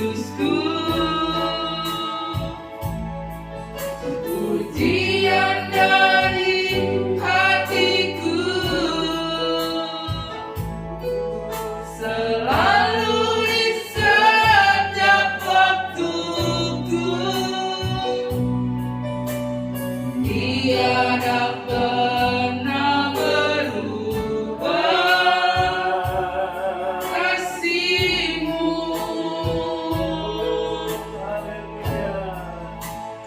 Yesusku, pujian dari hatiku, selalu di setiap waktuku. Tiada pernah berubah kasih-Mu.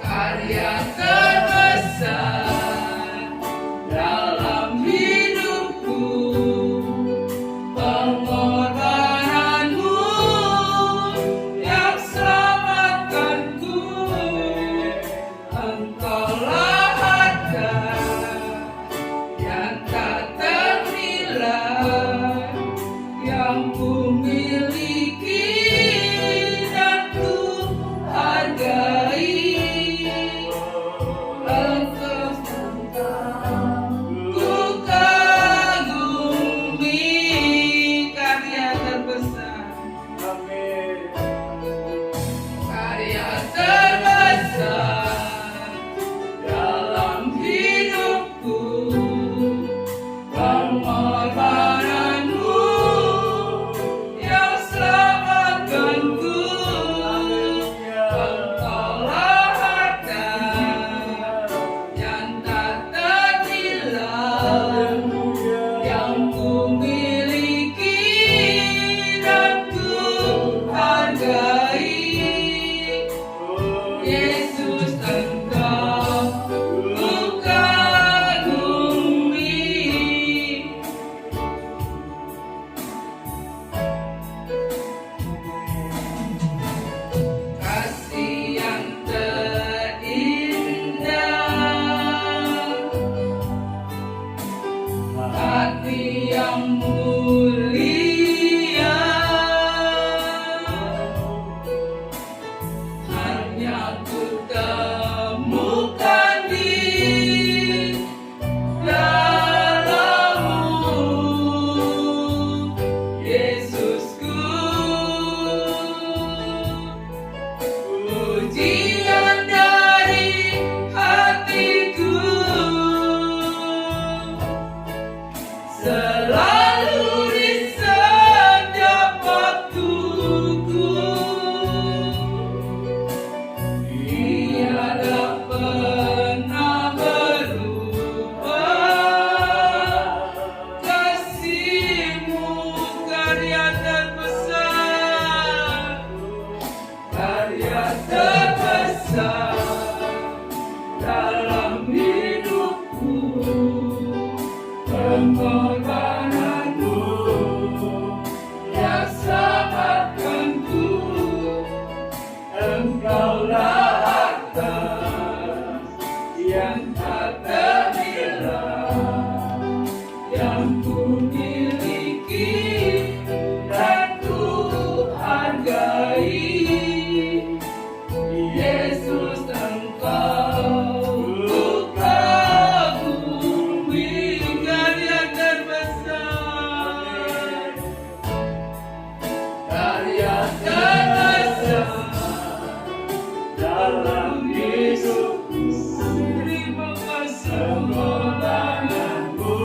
Karya terbesar dalam hidupku, pengorbananmu yang selamatkanku. Engkaulah harta yang tak ternilai, yang ku miliki dan ku hargai. Ku kagumi karya terbesar, karya terbesar dalam hidupku, pengorbananmu yang selamatkanku. Engkaulah harta yang tak ternilai, yang ku miliki dan ku hargai. Yesus, Engkau ku kagumi. Kasih yang terindah, hati yang mulia, hanya ku temukan di dalam-Mu. Yesusku, pujian dari hatiku, selalu di setiap waktuku. Tiada pernah berubah kasih-Mu. Karya terbesar, karya terbesar dalam hidupku, pengorbananmu yang selamatkanku. Engkaulah harta yang tak ternilai, yang ku miliki dan ku hargai. Yesus, Engkau ku kagumi, karya terbesar, karya terbesar dalam hidupku. Terima kasih pengorbananmu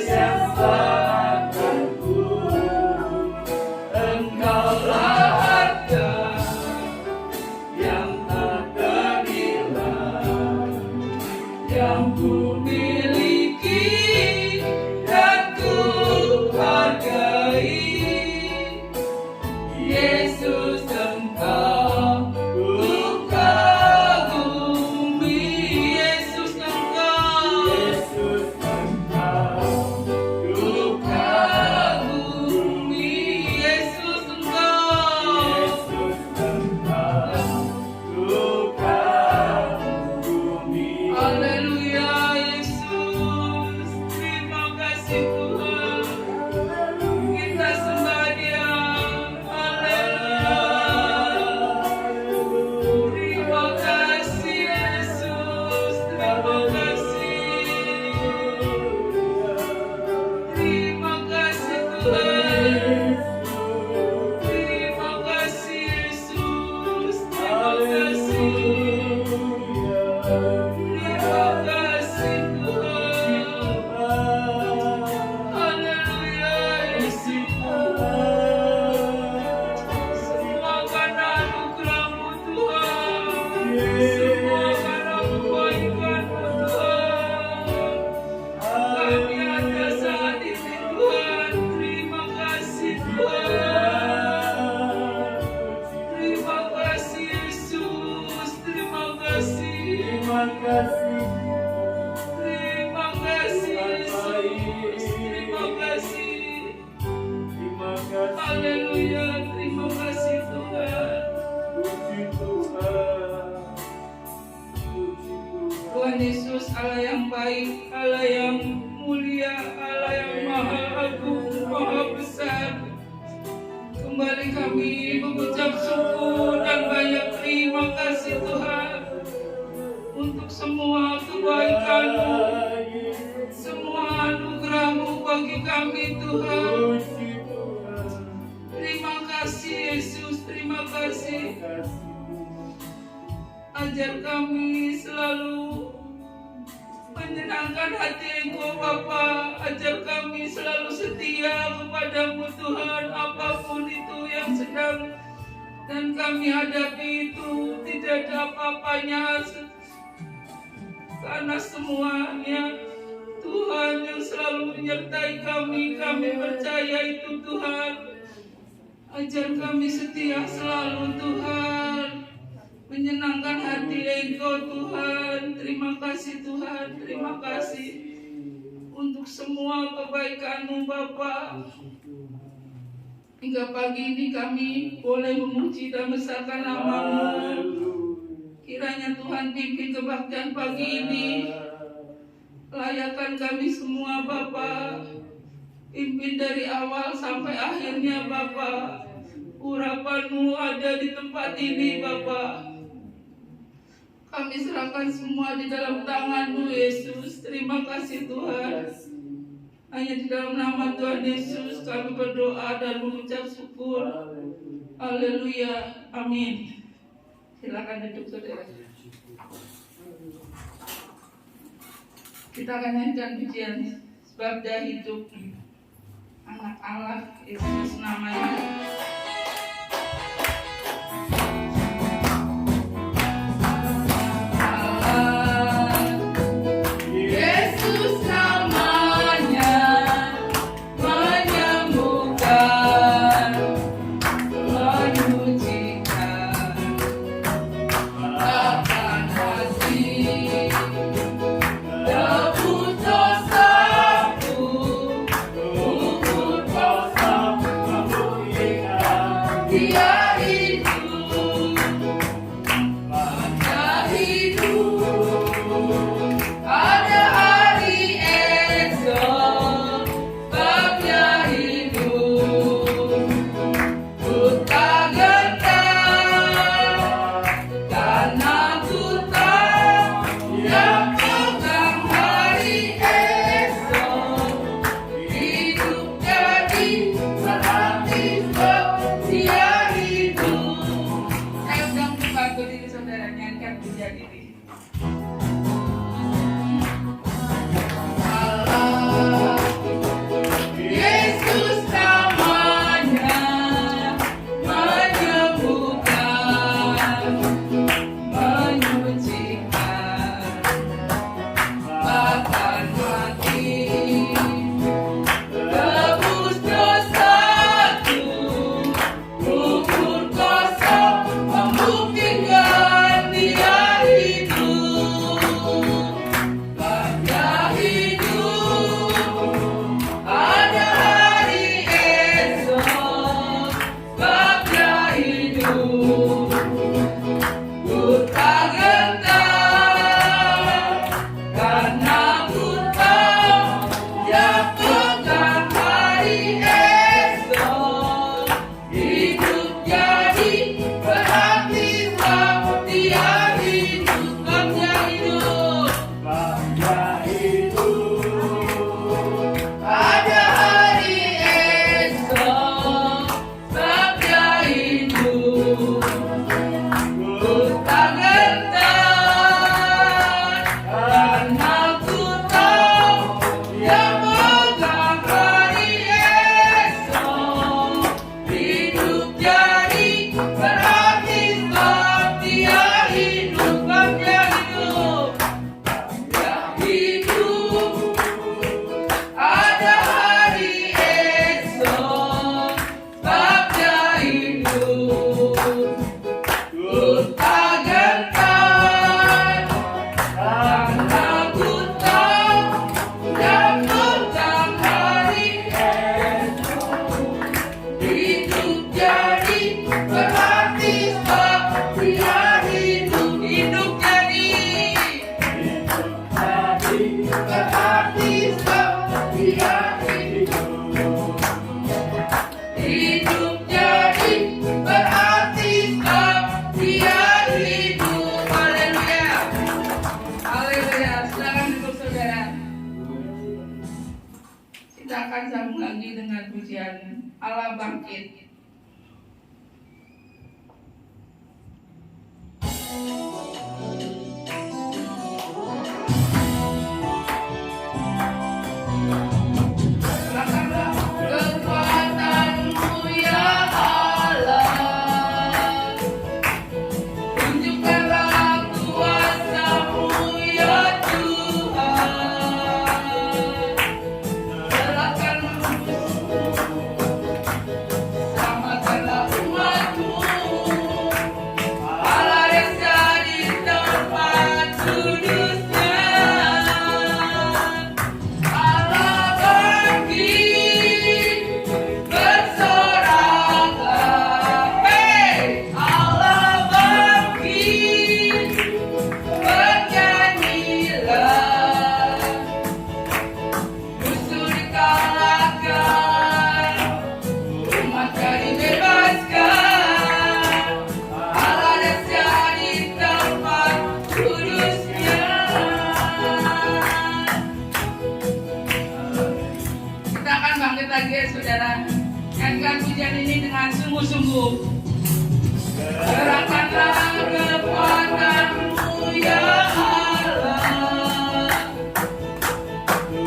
yang selamatkanku. Engkaulah harta yang tak ternilai, yang ku miliki dan ku hargai. Yesus, Engkau ku kagumi. terima kasih Yesus, terima kasih. Haleluya, terima kasih Tuhan. Tuhan Yesus, Allah yang baik, Allah yang mulia, Allah yang maha agung, maha besar. Kembali kami mengucap syukur dan banyak terima kasih Tuhan untuk semua kebaikan-Mu, semua anugerah-Mu bagi kami Tuhan. Terima kasih Yesus, terima kasih. Ajar kami selalu menyenangkan hati Engkau Bapa. Ajar kami selalu setia kepadamu Tuhan. Apapun itu yang sedang dan kami hadapi itu tidak ada apa-apanya, karena semuanya Tuhan yang selalu menyertai kami. Kami percaya itu Tuhan. Ajar kami setia selalu Tuhan, menyenangkan hati Engkau Tuhan. Terima kasih Tuhan, terima kasih untuk semua kebaikan-Mu Bapa. Hingga pagi ini kami boleh memuji dan besarkan nama-Mu. Kiranya Tuhan pimpin kebaktian pagi ini. Layakan kami semua Bapa. Pimpin dari awal sampai akhirnya Bapa. Urapan-Mu ada di tempat ini Bapa. Kami serahkan semua di dalam tangan-Mu Yesus. Terima kasih Tuhan. Hanya di dalam nama Tuhan Yesus kami berdoa dan mengucap syukur. Haleluya. Amin. Silakan duduk saudara. Kita akan nyanyikan pujian sebab Dia hidup. Anak Allah Yesus namanya. pujian Allah bangkit. Saudara, nyanyikan pujian ini dengan sungguh-sungguh. Gerakkanlah kekuatan-Mu ya Allah,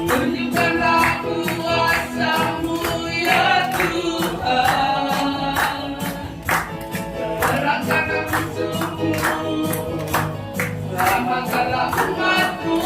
tunjukkanlah kuasa-Mu ya Tuhan, gerakkanlah musuh-Mu, selamatkanlah umat-Mu.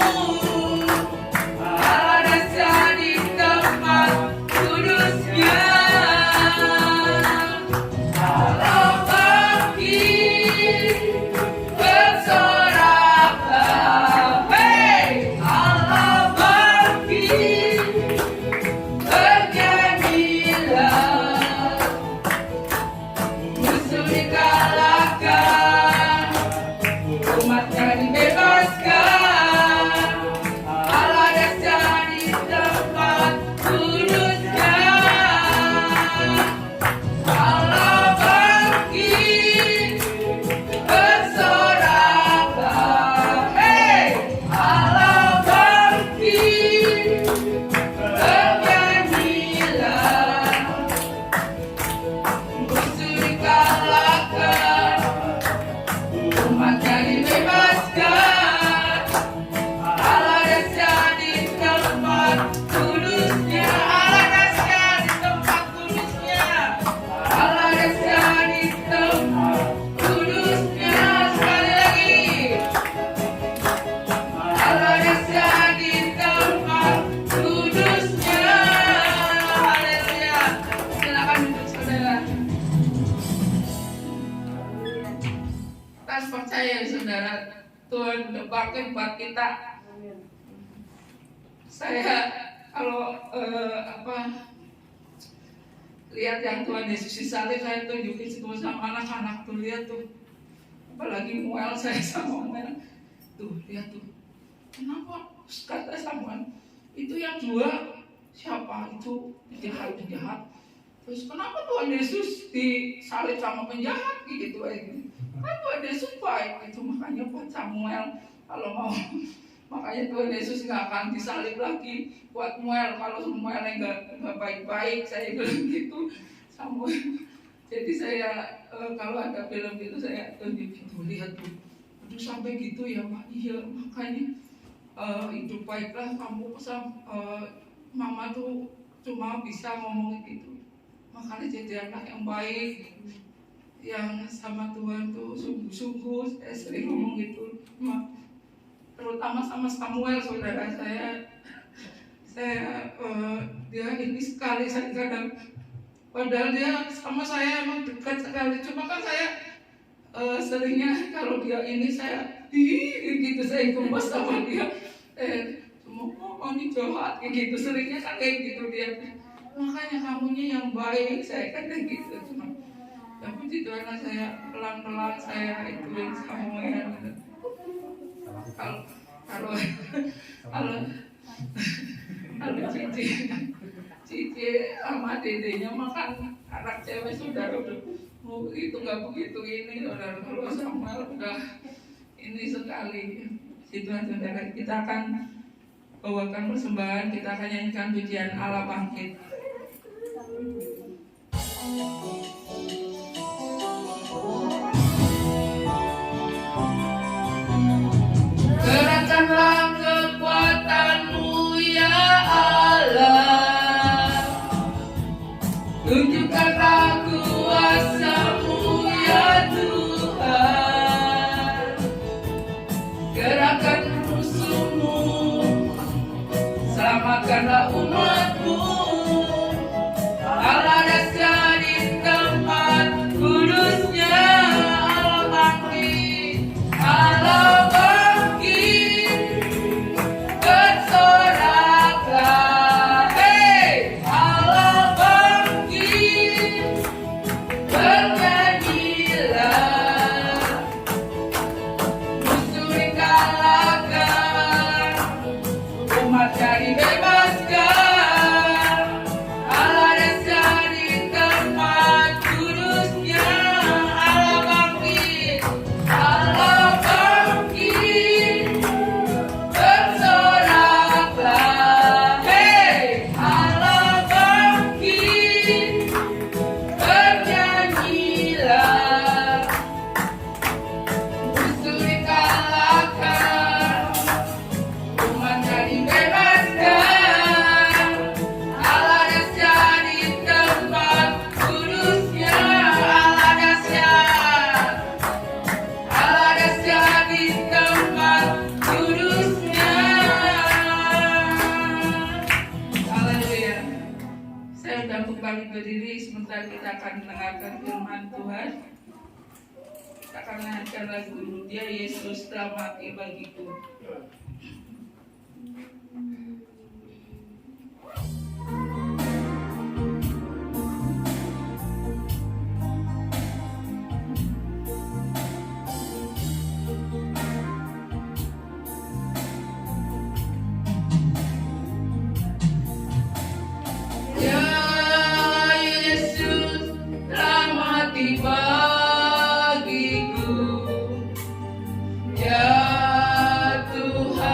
Tuhan bangkit buat kita. Saya kalau lihat yang Tuhan Yesus disalib, saya tunjukin semua sama anak-anak tuh, lihat tuh, apalagi Muel, saya sama Muel tuh, lihat tuh, kenapa kata Samuel itu yang dua siapa itu penjahat, terus kenapa Tuhan Yesus disalib sama penjahat gitu aja. Kan Tuhan Yesus baik itu, makanya buat Samuel kalau mau, makanya Tuhan Yesus nggak akan disalib lagi buat Muel kalau Muel nggak baik-baik, saya bilang gitu Samuel. Jadi saya kalau ada film itu saya tunjukin tuh, lihat tuh, aduh sampai gitu ya Pak, iya makanya hidup baiklah kamu, mama tuh cuma bisa ngomong gitu, makanya jadi anak yang baik, yang sama Tuhan tuh sungguh-sungguh. Saya sering ngomong gitu, terutama sama Samuel, saudara saya dia ini sekali, saya kadang padahal dia sama saya emang dekat sekali, cuma kan saya seringnya kalau dia ini saya gitu, saya gemes sama dia, cuma ini jahat gitu, seringnya kan kayak gitu dia, makanya kamunya yang baik, saya kan kayak gitu. Cuma tapi di Tuhan saya pelan-pelan saya ituin Samuel. Kalau Cici sama dedenya makan anak cewek, saudara udah itu nggak begitu ini, saudara. Kalau Samuel udah ini sekali. Situ saudara, kita akan bawakan persembahan, kita akan nyanyikan pujian Allah bangkit. Bangkitkanlah umatmu, Allah dahsyat di tempat kudusnya. Allah bangkit, Allah bangkit, bersoraklah, hei, Allah bangkit, bernyanyilah, musuh dikalahkan, umatnya dibebaskan. Allah dahsyat di tempat kudusnya. Allah bangkit, Allah bangkit, bersoraklah, hei, Allah bangkit, bernyanyilah, musuh dikalahkan, umatnya dibebaskan. Allah dahsyat di tempat kudusnya. Allah dahsyat, Allah dahsyat di tempat kudusnya. Haleluya. Saya sudah kembali berdiri, sebentar kita akan mendengarkan firman Tuhan. Kita akan menyanyikan lagu Dia Yesus telah mati bagiku. Ya Yesus telah mati bagiku, ya Tuhan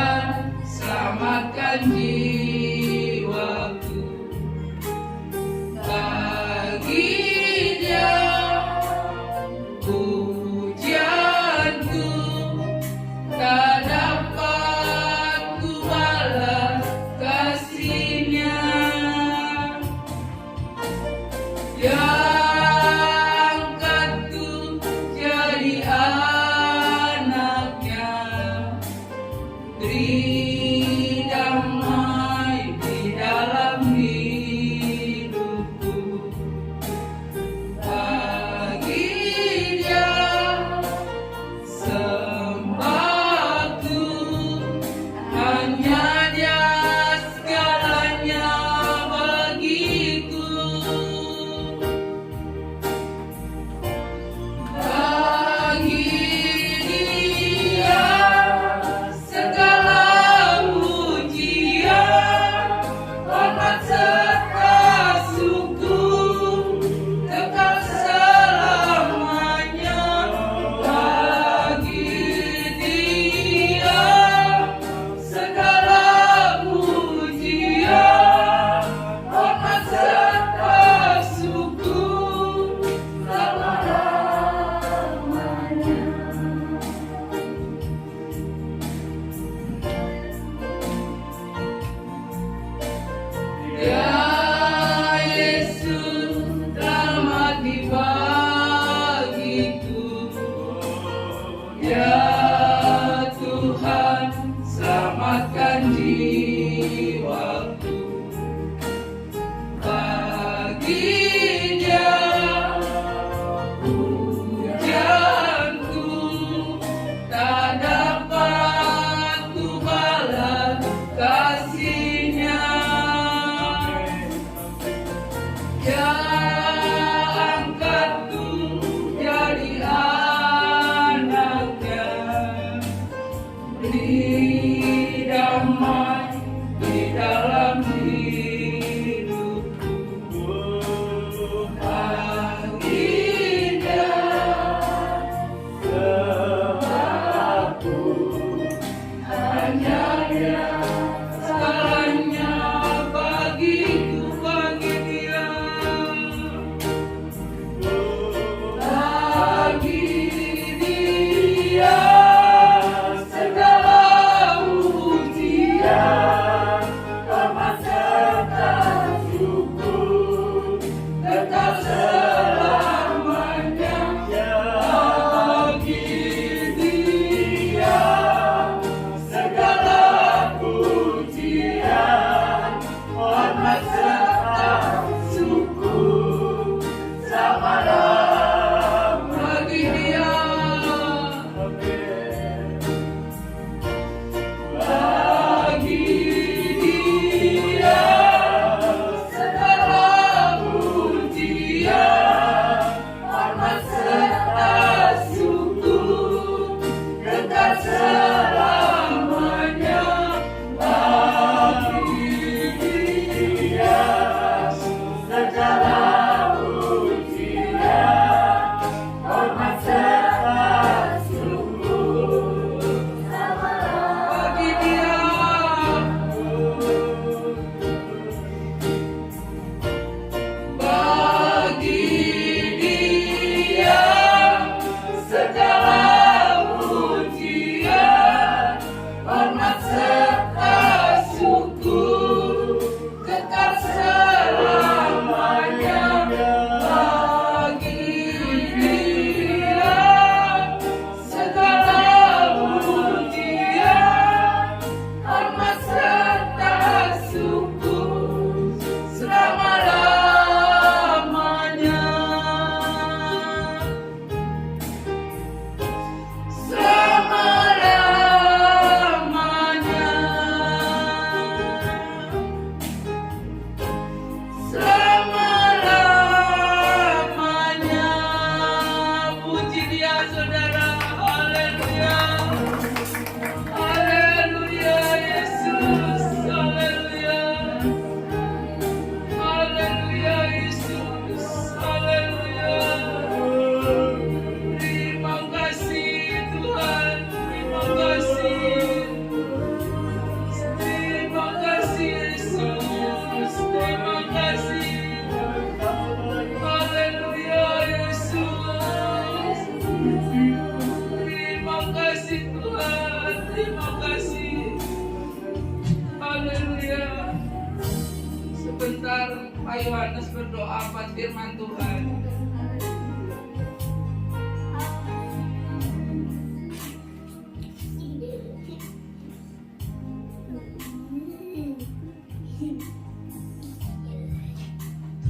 berdoa buat firman Tuhan.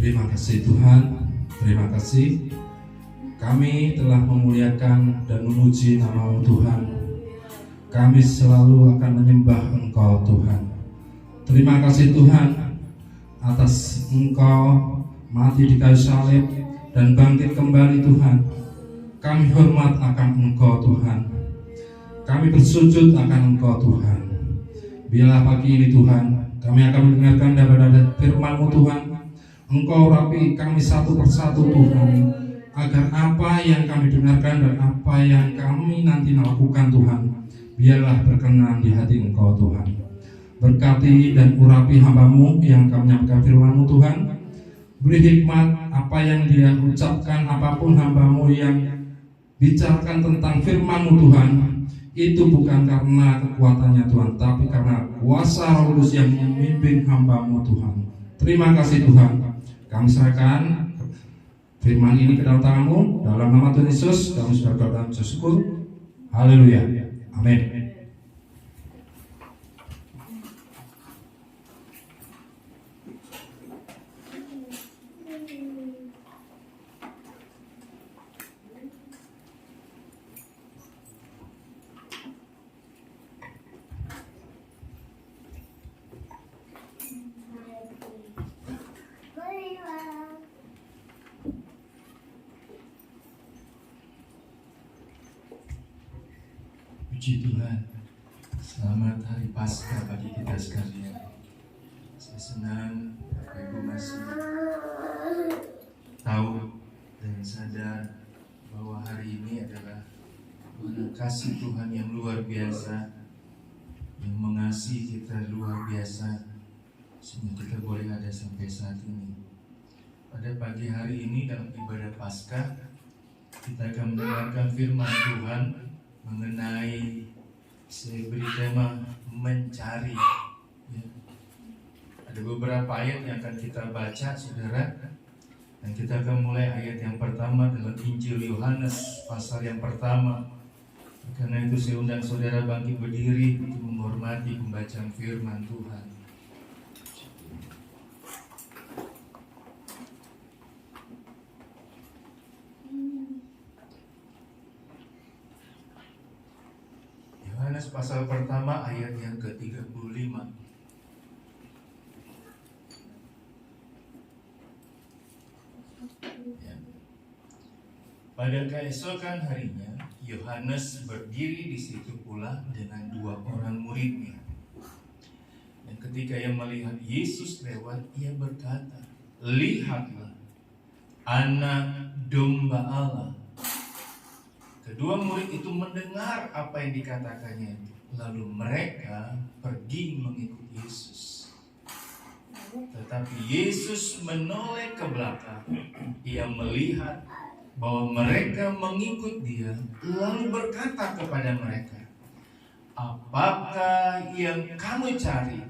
Terima kasih Tuhan, terima kasih. Kami telah memuliakan dan memuji nama-Mu Tuhan. Kami selalu akan menyembah Engkau Tuhan. Terima kasih Tuhan atas Engkau mati di kayu salib dan bangkit kembali Tuhan. Kami hormat akan Engkau Tuhan. Kami bersujud akan Engkau Tuhan. Bila pagi ini Tuhan, kami akan mendengarkan daripada firman-Mu Tuhan. Engkau rapi kami satu persatu Tuhan, agar apa yang kami dengarkan dan apa yang kami nanti lakukan Tuhan, biarlah berkenan di hati Engkau Tuhan. Berkati dan urapi hamba-Mu yang kami menyampaikan firman-Mu Tuhan. Beri hikmat apa yang dia ucapkan, apapun hamba-Mu yang bicarakan tentang firman-Mu Tuhan, itu bukan karena kekuatannya Tuhan, tapi karena kuasa Roh Kudus yang memimpin hamba-Mu Tuhan. Terima kasih Tuhan. Kami serahkan firman ini ke dalam tangan-Mu, dalam nama Tuhan Yesus kami sudah berdoa dan bersyukur. Haleluya, amin. Puji Tuhan, selamat hari Paskah bagi kita sekalian. Saya senang Bapak Ibu masih tahu dan sadar bahwa hari ini adalah kasih Tuhan yang luar biasa, yang mengasihi kita luar biasa, sehingga kita boleh ada sampai saat ini. Pada pagi hari ini dalam ibadah Paskah, kita akan mendengarkan firman Tuhan mengenai, saya beri tema mencari ya. Ada beberapa ayat yang akan kita baca saudara, dan kita akan mulai ayat yang pertama dalam Injil Yohanes pasal yang pertama. Karena itu saya undang saudara bangkit berdiri untuk menghormati pembacaan firman Tuhan. Yohanes pasal pertama ayat yang ke-35. Ya. Pada keesokan harinya, Yohanes berdiri di situ pula dengan 2 orang muridnya. Dan ketika ia melihat Yesus lewat, ia berkata, "Lihatlah, Anak Domba Allah." Kedua murid itu mendengar apa yang dikatakannya itu. Lalu mereka pergi mengikut Yesus. Tetapi Yesus menoleh ke belakang. Ia melihat bahwa mereka mengikut dia, lalu berkata kepada mereka, "Apakah yang kamu cari?"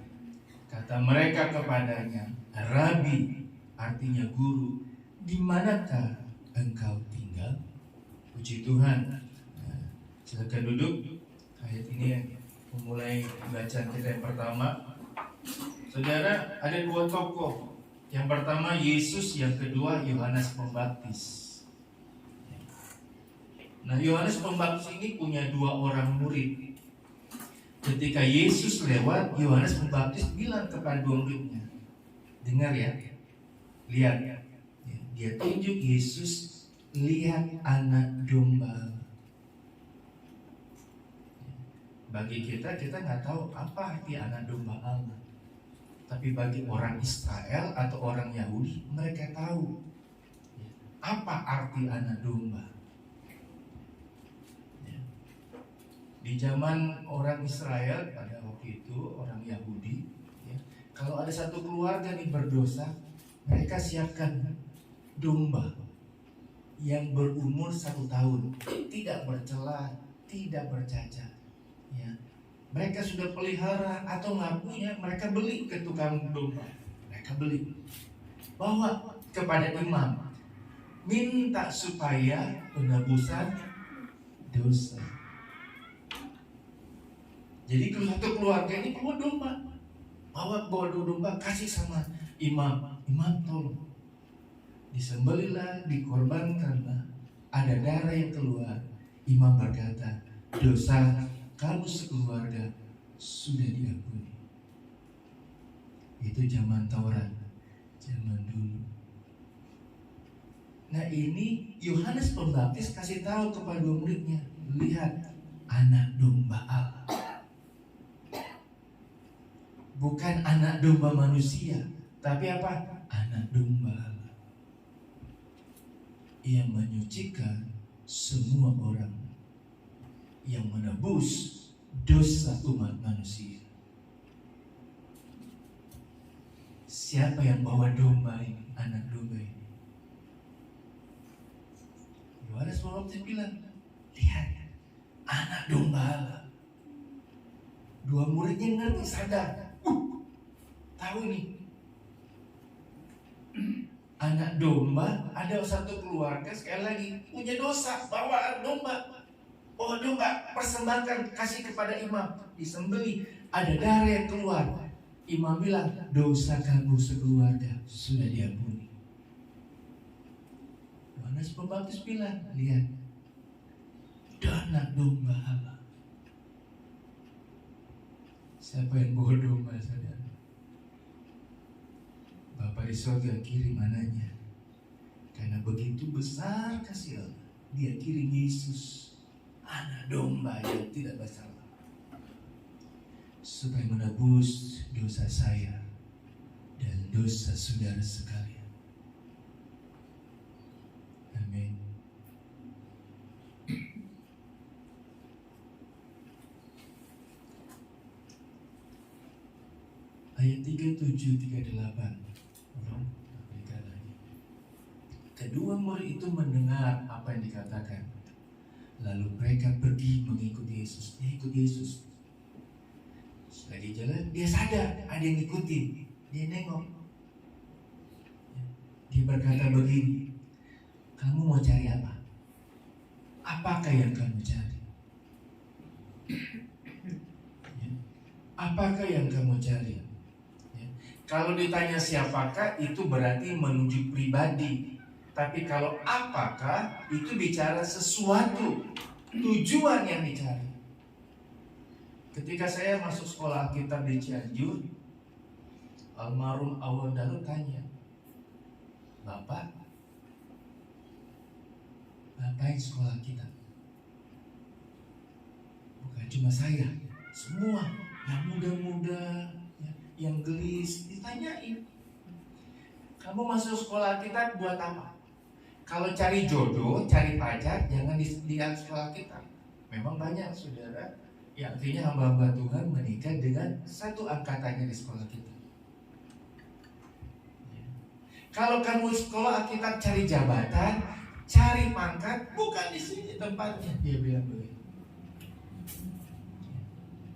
Kata mereka kepadanya, "Rabi," artinya guru, "di manakah engkau tinggal?" Puji Tuhan. Nah, silakan duduk. Ayat ini memulai bacaan kita yang pertama. Saudara, ada 2 tokoh. Yang pertama Yesus, yang kedua Yohanes Pembaptis. Nah, Yohanes Pembaptis ini punya 2 orang murid. Ketika Yesus lewat, Yohanes Pembaptis bilang kepada 2 muridnya, dengar ya, lihat ya. Dia tunjuk Yesus, lihat Anak Domba. Bagi kita nggak tahu apa arti Anak Domba Allah. Tapi bagi orang Israel atau orang Yahudi, mereka tahu apa arti Anak Domba. Di zaman orang Israel pada waktu itu, orang Yahudi, kalau ada satu keluarga nih berdosa, mereka siapkan domba yang berumur 1 tahun, tidak bercela, tidak bercacat. Ya. Mereka sudah pelihara atau nggak punya, mereka beli ke tukang domba. Mereka beli. Bawa kepada imam, minta supaya penebusan dosa. Jadi satu keluarga ini bawa domba, bawa domba, kasih sama imam. Imam tolong, disembelihlah, dikorbankanlah, ada darah yang keluar. Imam berkata, dosa kamu sekeluarga sudah diampuni. Itu zaman Taurat, zaman dulu. Nah, ini Yohanes Pembaptis kasih tahu kepada muridnya, lihat anak domba Allah. Bukan anak domba manusia, tapi apa? Anak domba Allah yang menyucikan semua orang, yang menebus dosa umat manusia. Siapa yang bawa domba ini? Anak domba ini. Yohanes Pembaptis bilang, lihat anak domba Allah. Dua muridnya ngerti, sadar. Tahu nih, anak domba, ada satu keluarga sekali lagi punya dosa, bawa domba. Oh, domba persembahkan, kasih kepada imam, disembelih, ada darah yang keluar. Imam bilang, dosa kamu sekeluarga sudah diampuni. Yohanes Pembaptis bilang, lihat, anak domba Allah. Siapa yang bawa domba, saudara? Bapa di surga kirim anaknya, karena begitu besar kasih Allah, dia kirim Yesus, anak domba yang tidak bersalah, supaya menebus dosa saya dan dosa saudara sekalian. Amin. Ayat 37-38. Kedua murid itu mendengar apa yang dikatakan, lalu mereka pergi mengikuti Yesus. Dia ikut Yesus. Setelah dia jalan, dia sadar ada yang ngikutin. Dia nengok. Dia berkata begini, kamu mau cari apa? Apakah yang kamu cari? Apakah yang kamu cari? Kalau ditanya siapakah, itu berarti menunjuk pribadi. Tapi kalau apakah, itu bicara sesuatu, tujuan yang dicari. Ketika saya masuk sekolah Alkitab di Cianjur, almarhum Awal Daru tanya, Bapak, ngapain sekolah kita? Bukan cuma saya, semua yang muda-muda, yang gelis, ditanyain, kamu masuk sekolah kita buat apa? Kalau cari jodoh, cari pacar, jangan lihat sekolah kita. Memang banyak saudara yang artinya hamba-hamba Tuhan menikah dengan satu angkatannya di sekolah kita. Kalau kamu sekolah kita cari jabatan, cari pangkat, bukan di sini tempatnya. Dia bilang begitu.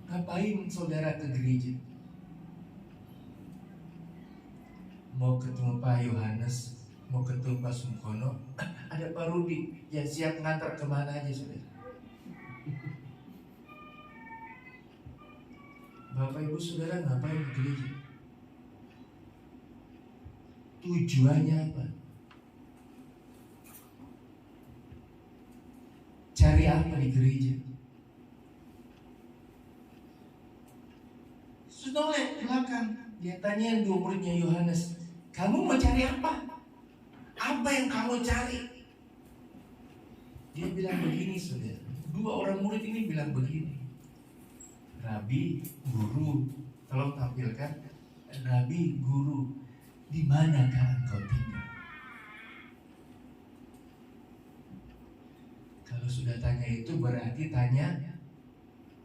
Ngapain saudara ke gereja? Mau ketemu Pak Yohanes, mau ketemu Pak Sungkono, ada Pak Rudi yang siap ngantar kemana aja saudara. Bapak Ibu Saudara ngapain ke gereja? Tujuannya apa? Cari apa di gereja? Sudah belakang, dia tanya dua muridnya Yohanes, kamu mau cari apa? Apa yang kamu cari? Dia bilang begini saudara. Dua orang murid ini bilang begini, Rabi, guru, tolong tampilkan. Rabi, guru, di manakah engkau tinggal? Kalau sudah tanya itu berarti tanya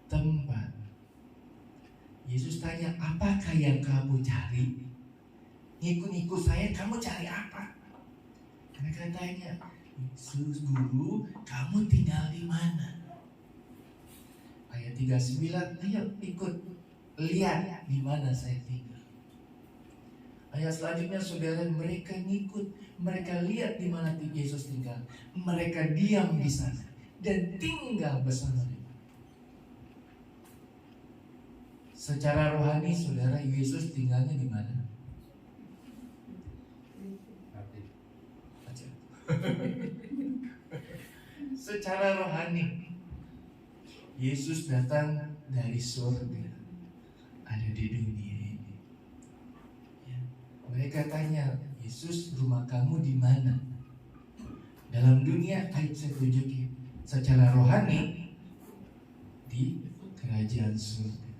tempat. Yesus tanya, apakah yang kamu cari? Ngikut-ngikut saya, kamu cari apa? Mereka tanya, Yesus guru, kamu tinggal di mana? Ayat 39, ayo ikut, lihat di mana saya tinggal. Ayat selanjutnya saudara, mereka ngikut, mereka lihat di mana Yesus tinggal, mereka diam di sana dan tinggal bersama dia. Secara rohani saudara, Yesus tinggalnya di mana? Secara rohani Yesus datang dari surga, ada di dunia ini. Ya. Mereka tanya, Yesus, rumah kamu di mana? Dalam dunia, ayo saya tunjukin. Secara rohani di kerajaan surga.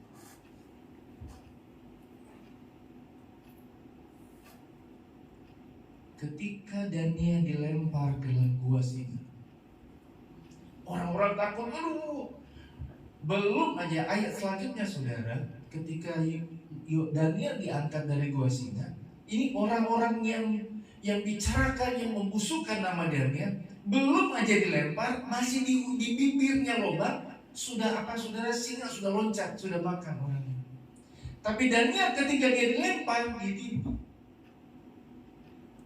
Ketika Daniel dilempar ke dalam gua singa, orang-orang takut. Aduh, belum aja ayat selanjutnya saudara, ketika Daniel diangkat dari gua singa, ini orang-orang yang bicarakan, yang membusukkan nama Daniel, belum aja dilempar, masih di bibirnya lubang, sudah apa saudara, singa sudah loncat, sudah makan orangnya. Tapi Daniel ketika dia dilempar, dia diam.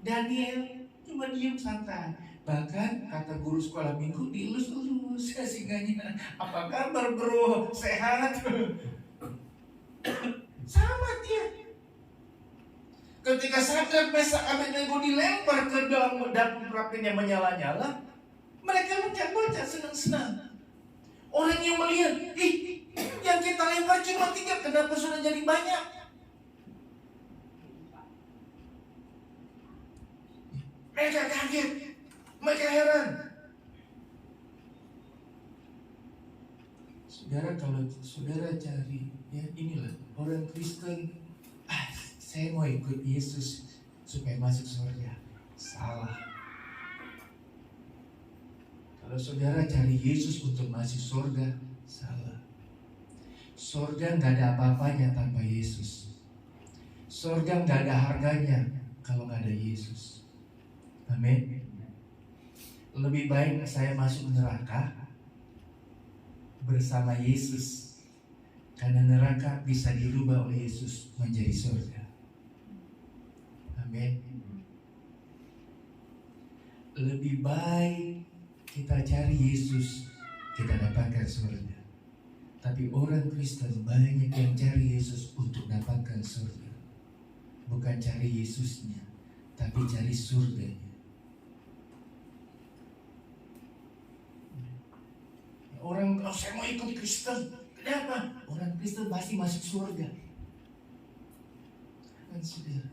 Daniel cuma diam santai. Bahkan kata guru sekolah minggu, dielus-elus ya singanya. Apa kabar bro? Sehat? Sama dia. Ketika Sadrak, Mesak, Abednego dilempar ke dalam dapur apinya menyala-nyala, mereka loncat-loncat senang-senang. Orang yang melihat, yang kita lempar cuma 3, kenapa sudah jadi banyak? Mereka kaget, mereka heran. Saudara, kalau saudara cari, ya inilah orang Kristen, saya mau ikut Yesus supaya masuk surga. Salah. Kalau saudara cari Yesus untuk masuk surga, salah. Surga nggak ada apa-apanya tanpa Yesus. Surga nggak ada harganya kalau nggak ada Yesus. Amin. Lebih baik saya masuk neraka bersama Yesus, karena neraka bisa dirubah oleh Yesus menjadi surga. Amin. Lebih baik kita cari Yesus, kita dapatkan surga. Tapi orang Kristen banyak yang cari Yesus untuk dapatkan surga, bukan cari Yesusnya, tapi cari surganya. Orang, saya mau ikut Kristen. Kenapa? Orang Kristen pasti masuk surga. Kan saudara.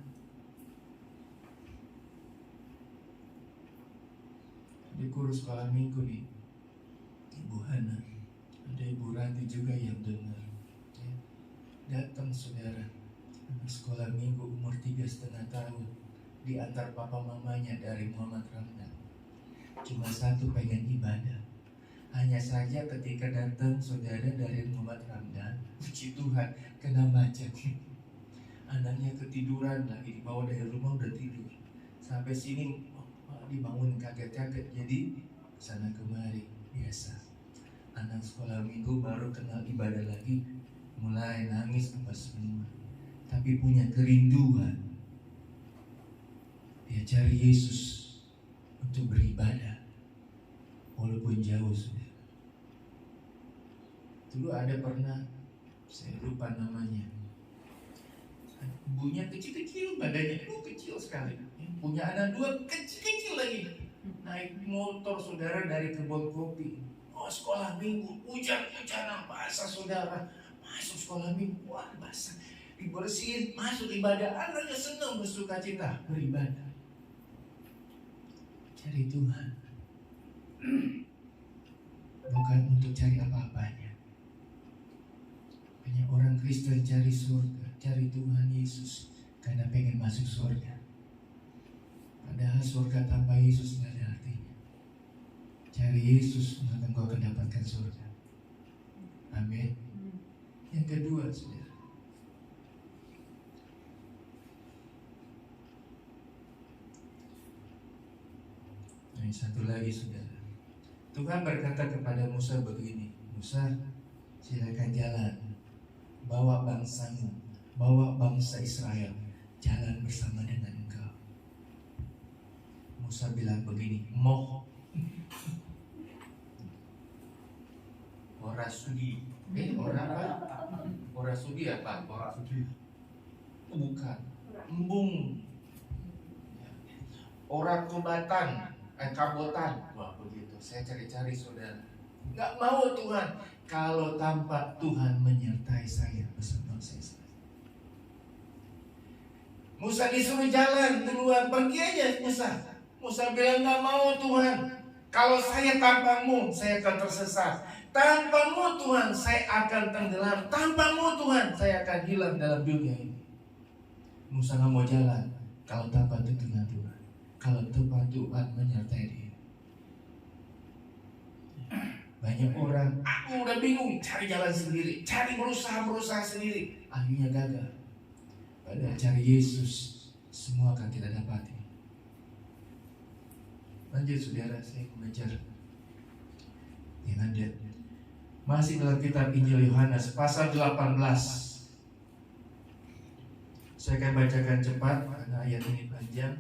Di guru sekolah minggu nih, Ibu Hana, ada Ibu Ranti juga yang dengar. Ya. Datang saudara, anak sekolah minggu umur 3,5 tahun, diantar papa mamanya dari Muhammad Ramdan. Cuma satu, pengen ibadah. Hanya saja ketika datang saudara dari Muhammad Ramdan, puji Tuhan, kena macet. Anaknya ketiduran lagi, dibawa dari rumah udah tidur. Sampai sini dibangun kaget-kaget, jadi sana kemari biasa. Anak sekolah minggu baru kenal ibadah lagi, mulai nangis apa semua. Tapi punya kerinduan. Dia cari Yesus untuk beribadah, walaupun jauh sudah. Dulu ada pernah, saya lupa namanya, ibunya kecil-kecil, badannya kecil sekali, punya anak 2 kecil-kecil lagi, naik motor saudara dari kebun kopi, sekolah minggu, hujan-hujanan basah saudara, masuk sekolah minggu, wah basah, dibersihin, masuk ibadah, anaknya senang bersuka cita beribadah, cari Tuhan, bukan untuk cari apa-apanya. Banyak orang Kristen cari surga, cari Tuhan Yesus karena pengen masuk surga. Padahal surga tanpa Yesus tidak ada artinya. Cari Yesus maka engkau akan dapatkan surga. Amin. Yang kedua, saudara, ini satu lagi saudara. Tuhan berkata kepada Musa begini, Musa, silakan jalan, bawa bangsamu, bawa bangsa Israel jalan bersama dengan engkau. Musa bilang begini, moh ora sudi. Ora apa? Ora sudi apa? Ora sudi. Bukan. Embung. Ora kobatan, kabotan. Wah begitu. Saya cari-cari saudara. Nggak mau Tuhan. Kalau tanpa Tuhan menyertai saya bersama saya. Musa disuruh jalan duluan, pergi aja Musa. Musa bilang nggak mau Tuhan. Kalau saya tanpamu, saya akan tersesat. Tanpamu Tuhan, saya akan tenggelam. Tanpamu Tuhan, saya akan hilang dalam dunia ini. Musa nggak mau jalan kalau tanpa tuntunan Tuhan. Kalau tanpa Tuhan menyertai dia. Banyak orang, aku udah bingung, cari jalan sendiri, cari berusaha sendiri, akhirnya gagal. Padahal cari Yesus, semua akan kita dapati. Lanjut saudara, saya mengejar yang ada. Masih dalam kitab Injil Yohanes pasal 18. Saya akan bacakan cepat karena ayat ini panjang.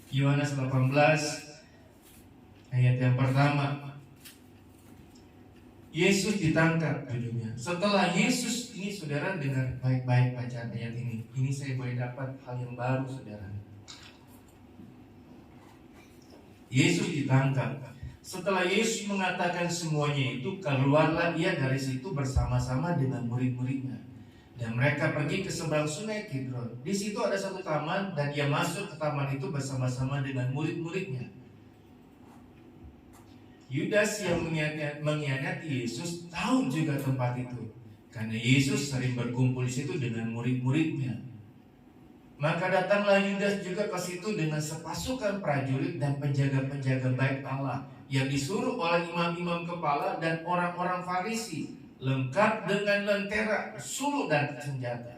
Yohanes 18 ayat yang pertama. Yesus ditangkap judulnya. Setelah Yesus ini saudara dengar baik-baik bacaan ayat ini. Ini saya boleh dapat hal yang baru saudara. Yesus ditangkap. Setelah Yesus mengatakan semuanya itu, keluarlah ia dari situ bersama-sama dengan murid-muridnya. Dan mereka pergi ke seberang sungai Kidron. Di situ ada satu taman dan ia masuk ke taman itu bersama-sama dengan murid-muridnya. Yudas yang mengkhianati Yesus tahu juga tempat itu, karena Yesus sering berkumpul di situ dengan murid-muridnya. Maka datanglah Yudas juga ke situ dengan sepasukan prajurit dan penjaga-penjaga bait Allah yang disuruh oleh imam-imam kepala dan orang-orang Farisi, lengkap dengan lentera, suluk dan senjata.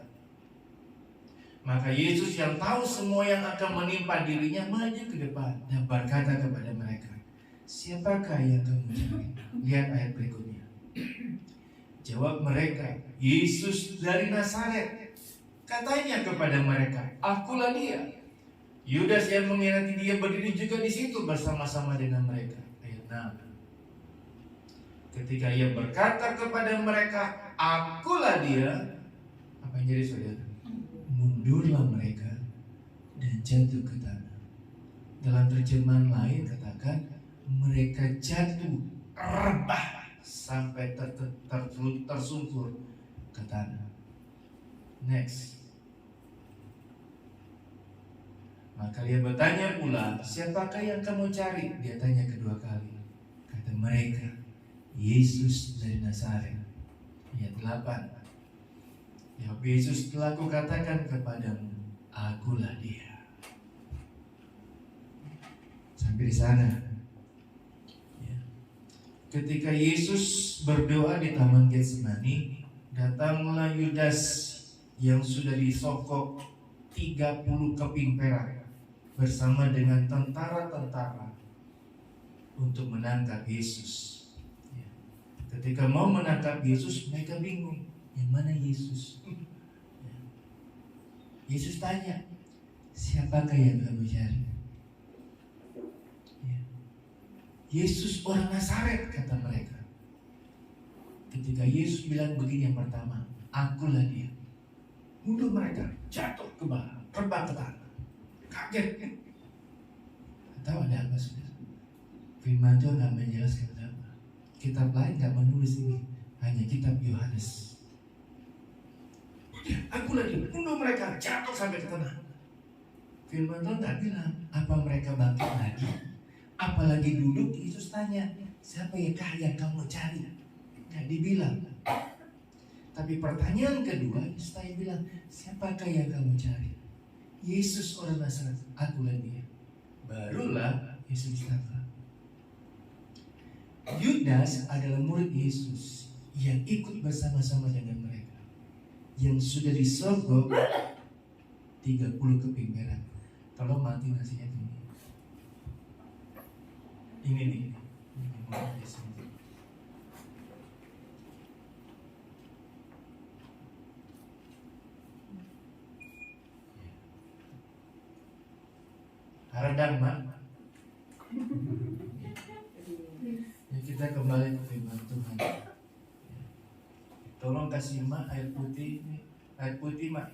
Maka Yesus yang tahu semua yang akan menimpa dirinya maju ke depan dan berkata kepada mereka, siapakah yang kamu cari? Lihat ayat berikutnya. Jawab mereka, Yesus dari Nazaret. Katanya kepada mereka, akulah dia. Yudas yang mengkhianati dia berdiri juga di situ bersama-sama dengan mereka. Ayat 6. Ketika ia berkata kepada mereka, akulah dia, apa yang jadi saudara? Mundurlah mereka dan jatuh ke tanah. Dalam terjemahan lain katakan, mereka jatuh rebah sampai tersungkur ke tanah. Next. Maka dia bertanya pula, siapakah yang kamu cari? Dia tanya kedua kali. Kata mereka, Yesus dari Nazaret. Ayat 8. Jawab Yesus, telah kukatakan kepadamu, akulah dia. Sampai di sana. Ketika Yesus berdoa di Taman Getsemani, datanglah Yudas yang sudah disokok 30 keping perak bersama dengan tentara-tentara untuk menangkap Yesus. Ketika mau menangkap Yesus, mereka bingung, yang mana Yesus? Yesus tanya, siapakah yang kamu cari? Yesus orang Nazaret, kata mereka. Ketika Yesus bilang begini yang pertama, akulah dia. Mundur mereka, jatuh ke bawah, terbang ke tanah. Kaget. Tahu ada apa saudara? Firman Tuhan nggak menjelaskan apa. Kitab lain nggak menulis ini, hanya kitab Yohanes. Akulah dia. Mundur mereka, jatuh sampai ke tanah. Firman Tuhan nggak bilang apa mereka bangkit lagi. Apalagi duduk, Yesus tanya, siapa yang kamu cari? Nggak dibilang. Tapi pertanyaan kedua, Yesus bilang, siapakah yang kamu cari? Yesus orang Nazaret, akulah dia. Barulah Yesus ditangkap. Yudas adalah murid Yesus yang ikut bersama-sama dengan mereka, yang sudah disogok 30 keping perak. Kalau mati nasinya ini. Ini nih. Padang, Mak. Ya, kita kembali ke firman Tuhan. Tolong kasih Mak air putih ini. Air putih, Mak.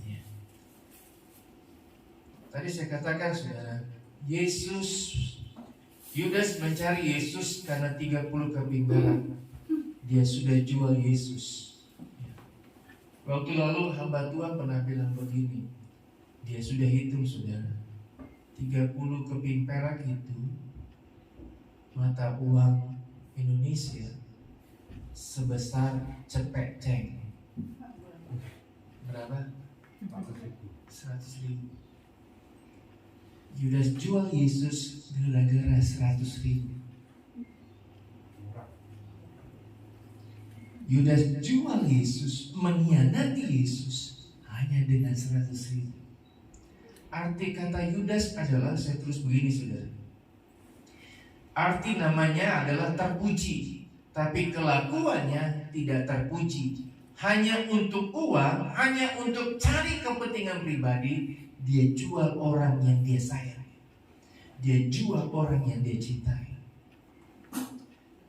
Ya. Tadi saya katakan, saudara, Yudas mencari Yesus karena 30 kambing merah. Dia sudah jual Yesus. Waktu lalu hamba Tuhan pernah bilang begini, dia sudah hitung, saudara, 30 keping perak itu mata uang Indonesia sebesar cepek ceng. Berapa? 100.000. Yudas jual Yesus gara-gara 100.000. Yudas jual Yesus, mengkhianati Yesus hanya dengan 100.000. Arti kata Yudas adalah, saya terus begini, saudara. Arti namanya adalah terpuji, tapi kelakuannya tidak terpuji. Hanya untuk uang, hanya untuk cari kepentingan pribadi, dia jual orang yang dia sayang. Dia jual orang yang dia cintai.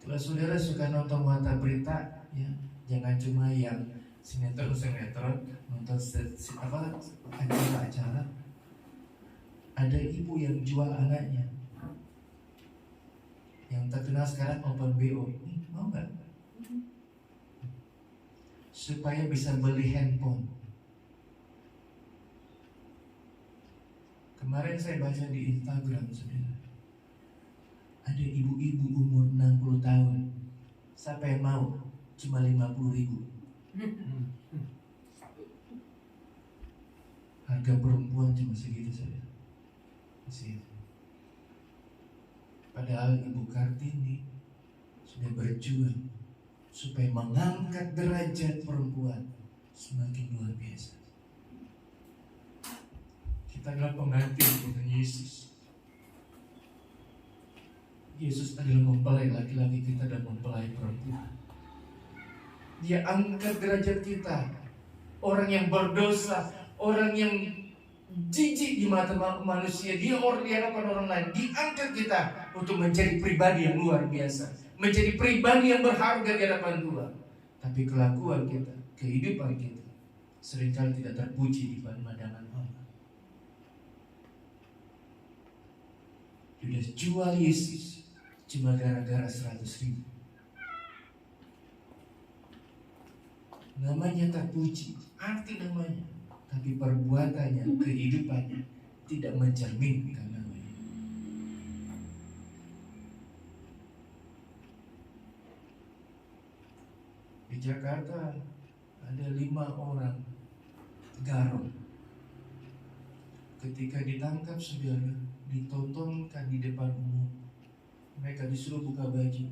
Kalau saudara suka nonton warta berita, ya, jangan cuma yang sinetron, nonton acara. Ada ibu yang jual anaknya. Yang terkenal sekarang Open BO. Mau nggak? Supaya bisa beli handphone. Kemarin saya baca di Instagram, saudara, ada ibu-ibu umur 60 tahun. Siapa yang mau? Cuma 50.000. Harga perempuan cuma segitu saja. Padahal Ibu Kartini sudah berjuang supaya mengangkat derajat perempuan semakin luar biasa. Kita adalah pengantin Tuhan Yesus. Yesus adalah mempelai laki-laki kita dan mempelai perempuan. Dia angkat derajat kita. Orang yang berdosa, orang yang jijik di mata manusia, dia orang di hadapan orang lain, diangkat kita untuk menjadi pribadi yang luar biasa, menjadi pribadi yang berharga di hadapan Tuhan. Tapi kelakuan kita, kehidupan kita seringkali tidak terpuji di pandangan Allah. Yudas jual Yesus cuma gara-gara 100.000. Namanya terpuji, arti namanya, tapi perbuatannya, kehidupannya tidak mencerminkan namanya. Di Jakarta ada 5 orang garong. Ketika ditangkap, saudara, ditontonkan di depan umum. Mereka disuruh buka baju.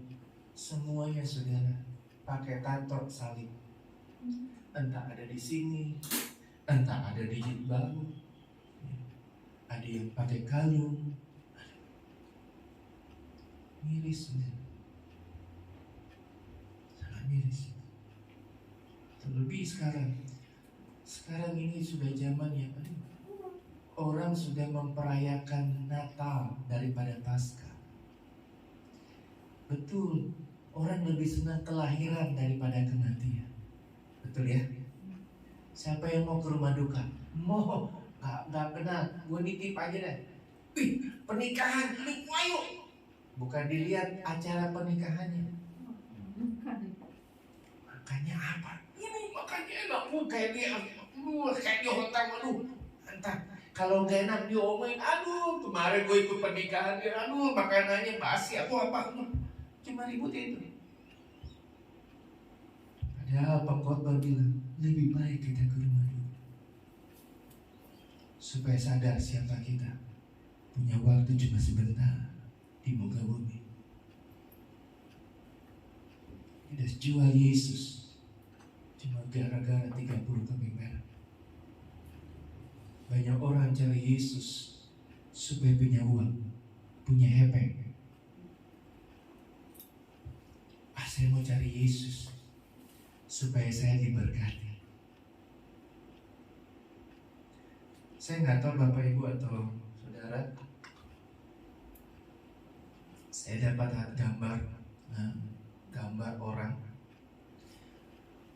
Semuanya, saudara, pakai tato salib. Entah ada di sini, entah ada di jilbab, ada yang pakai kalung. Miris, sangat miris. Terlebih sekarang ini sudah zaman yang orang sudah memperayakan Natal daripada Paskah. Betul, orang lebih senang kelahiran daripada kematian. Betul ya? Siapa yang mau ke rumah duka? Mau, gak kenal, gue nitip aja deh. Pernikahan, ayo. Bukan dilihat acara pernikahannya. Makanya apa? Makanya enak, kayak dia, kayak di hotel, entah. Kalau gak enak diomongin, kemarin gue ikut pernikahan dia, makanannya basi atau apa, cuma ribut itu. Padahal pengkhotbah bilang lebih baik kita ke rumah dulu, supaya sadar siapa kita. Punya waktu cuma sebentar di muka bumi. Kita jual Yesus cuma gara-gara 30 kambing merah. Banyak orang cari Yesus supaya punya uang, punya hepeng. Saya mau cari Yesus supaya saya diberkati. Saya nggak tahu Bapak Ibu atau Saudara, saya dapat gambar, gambar orang.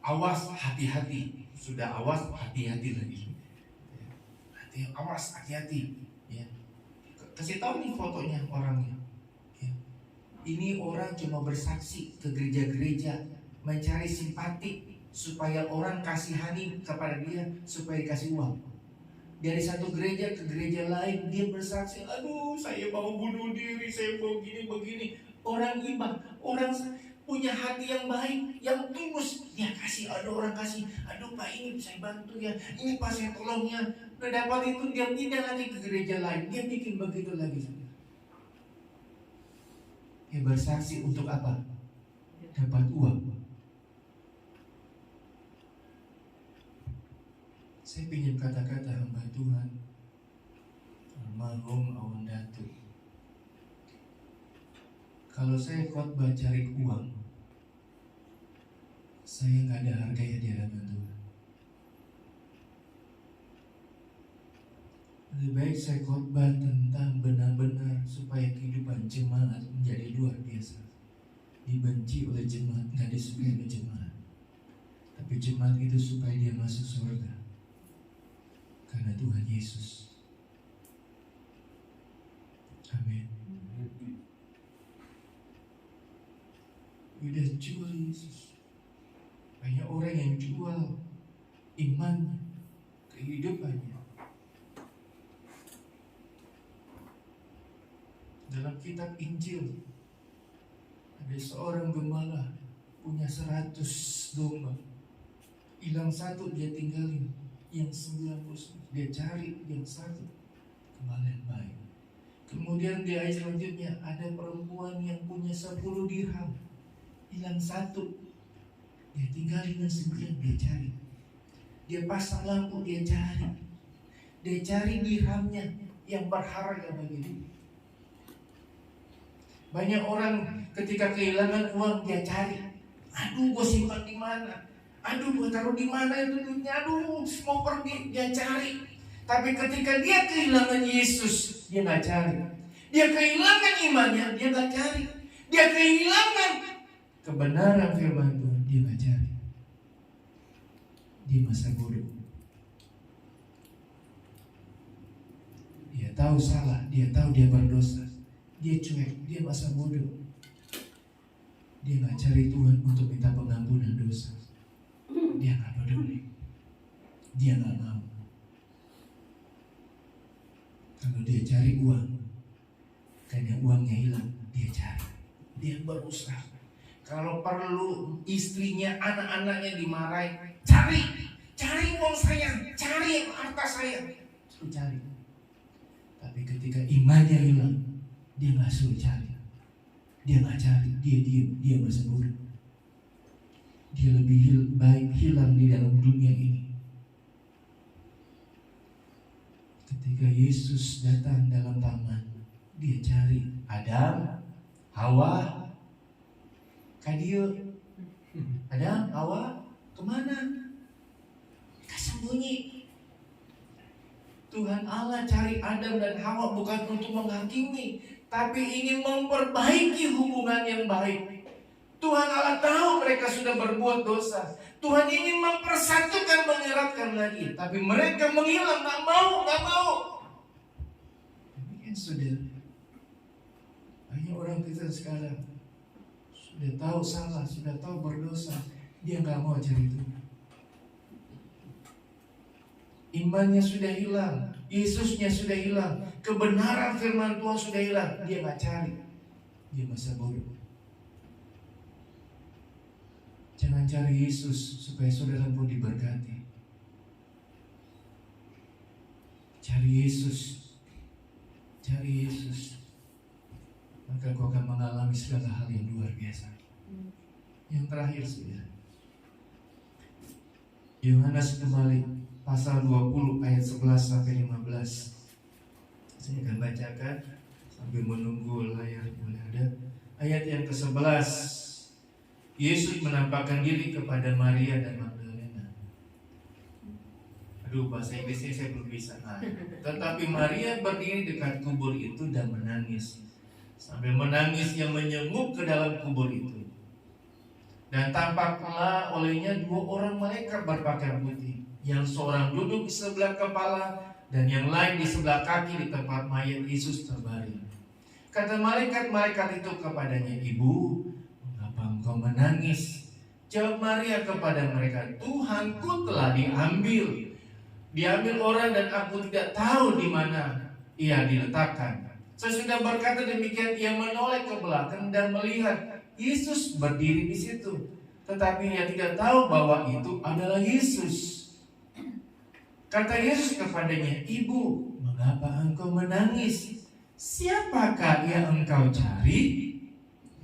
Awas, hati-hati. Sudah awas, hati-hati lagi. Awas, hati-hati. Ya. Kasih tahu nih fotonya orangnya. Ya. Ini orang cuma bersaksi ke gereja-gereja, mencari simpati supaya orang kasihani kepada dia, supaya dikasih uang. Dari satu gereja ke gereja lain dia bersaksi, aduh saya mau bunuh diri, saya mau begini. Orang iman, orang punya hati yang baik, yang tulus, dia kasih, ada orang kasih, aduh Pak ini saya bantu ya, ini Pak saya tolong ya. Udah dapat itu dia pindah lagi ke gereja lain, dia bikin begitu lagi. Dia bersaksi untuk apa? Dapat uang. Saya pinjam kata-kata hamba Tuhan almarhum Awan Datu. Kalau saya khotbah cari uang, saya nggak ada harganya di hadapan Tuhan. Lebih baik saya khotbah tentang benar-benar supaya kehidupan jemaat menjadi luar biasa. Dibenci oleh jemaat, nggak disukai oleh jemaat. Tapi jemaat itu supaya dia masuk surga karena Tuhan Yesus. Amin. Udah jual Yesus. Banyak orang yang jual imannya, kehidupannya. Dalam kitab Injil ada seorang gembala punya 100 domba. Hilang satu dia tinggalin, yang 90 dia cari yang satu. Gembala yang baik. Kemudian di ayat selanjutnya ada perempuan yang punya 10 dirham, hilang satu, dia tinggalin yang 9, dia cari. Dia pasang lampu, dia cari. Dia cari dirhamnya yang berharga bagi dia. Banyak orang ketika kehilangan uang dia cari. Aduh, gue simpan di mana? Aduh, gue taruh di mana itu duitnya? Aduh, mau pergi, dia cari. Tapi ketika dia kehilangan Yesus, dia nggak cari. Dia kehilangan imannya, dia nggak cari. Dia kehilangan kebenaran firman Tuhan, dia nggak cari. Dia masa bodoh. Dia tahu salah, dia tahu dia berdosa. Dia cuek, dia masa bodoh. Dia nggak cari Tuhan untuk minta pengampunan dosa. Dia nggak peduli. Dia nggak mau. Kalau dia cari uang, karena uangnya hilang, dia cari. Dia berusaha. Kalau perlu istrinya, anak-anaknya dimarahin, cari uang saya, cari harta saya, suruh cari. Tapi ketika imannya hilang, dia nggak suruh cari, dia nggak cari, dia diam, dia masa bodoh. Dia lebih baik hilang di dalam dunia ini. Ketika Yesus datang dalam taman, dia cari Adam, Hawa, Kadio, Adam, Hawa, kemana? Mereka sembunyi. Tuhan Allah cari Adam dan Hawa bukan untuk menghakimi, tapi ingin memperbaiki hubungan yang baik. Tuhan Allah tahu mereka sudah berbuat dosa. Tuhan ingin mempersatukan, mengeratkan lagi, tapi mereka menghilang, nggak mau. Demikian sudah. Banyak orang kita sekarang sudah tahu salah, sudah tahu berdosa, dia nggak mau cari Tuhan. Imannya sudah hilang, Yesusnya sudah hilang, kebenaran firman Tuhan sudah hilang, dia nggak cari, dia masa bodoh. Jangan cari Yesus supaya saudara pun diberkati. Cari Yesus, maka kau akan mengalami segala hal yang luar biasa. Yang terakhir saudara, Yohanes kembali pasal 20 ayat 11 sampai 15. Saya akan bacakan sambil menunggu layar mulai ada. Ayat yang ke-11. Yesus menampakkan diri kepada Maria dan Magdalena. Aduh, bahasa Inggrisnya saya belum bisa. Nah, tetapi Maria berdiri dekat kubur itu dan menangis. Sambil menangis yang menyenguk ke dalam kubur itu. Dan tampaklah olehnya 2 orang malaikat berpakaian putih. Yang seorang duduk di sebelah kepala dan yang lain di sebelah kaki di tempat mayat Yesus terbaring. Kata malaikat-malaikat itu kepadanya, "Ibu, mengapa engkau menangis?" Jawab Maria kepada mereka, "Tuhanku telah diambil orang dan aku tidak tahu di mana ia diletakkan." Sesudah berkata demikian, ia menoleh ke belakang dan melihat Yesus berdiri di situ, tetapi ia tidak tahu bahwa itu adalah Yesus. Kata Yesus kepadanya, "Ibu, mengapa engkau menangis? Siapakah yang engkau cari?"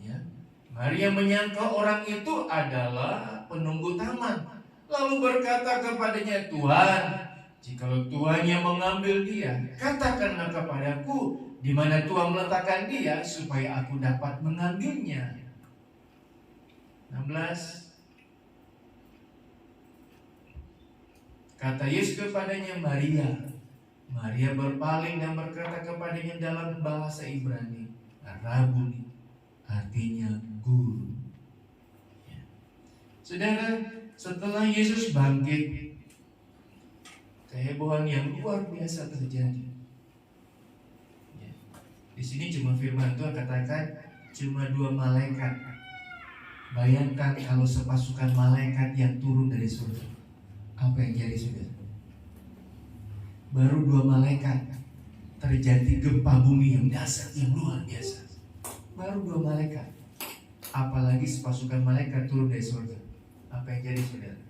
Ya. Maria menyangka orang itu adalah penunggu taman, lalu berkata kepadanya, "Tuhan, jikalau Tuhan yang mengambil dia, katakanlah kepadaku di mana Tuhan meletakkan dia supaya aku dapat mengambilnya." 16. Kata Yesus kepadanya, "Maria." Maria berpaling dan berkata kepadanya dalam bahasa Ibrani, "Rabuni," artinya guru. Ya. Saudara, setelah Yesus bangkit, kehebohan yang luar biasa terjadi. Ya. Di sini cuma firman Tuhan katakan cuma 2 malaikat. Bayangkan kalau sepasukan malaikat yang turun dari surga, apa yang jadi, saudara? Baru 2 malaikat terjadi gempa bumi yang dahsyat, yang luar biasa. Baru 2 malaikat, apalagi sepasukan malaikat turun dari surga. Apa yang jadi, saudara?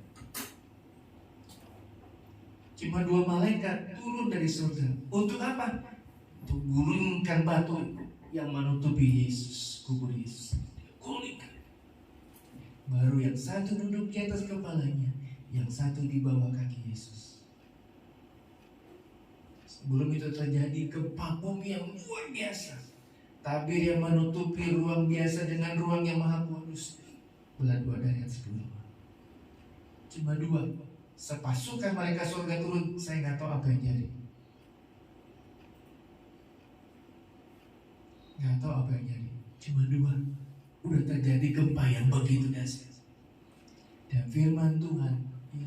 Cuma 2 malaikat turun dari surga. Untuk apa? Untuk gulingkan batu yang menutupi Yesus, kubur Yesus. Gulingkan. Baru yang satu duduk di atas kepalanya, yang satu di bawah kaki Yesus. Sebelum itu terjadi gempa bumi yang luar biasa. Tabir yang menutupi ruang biasa dengan ruang yang maha kudus. Belah 2 dari atas 2. Cuma 2. Sepasukan mereka surga turun, saya nggak tahu apa yang jadi. Nggak tahu apa yang jadi. Cuma 2. Udah terjadi gempa yang begitu dahsyat. Dan firman Tuhan, ya,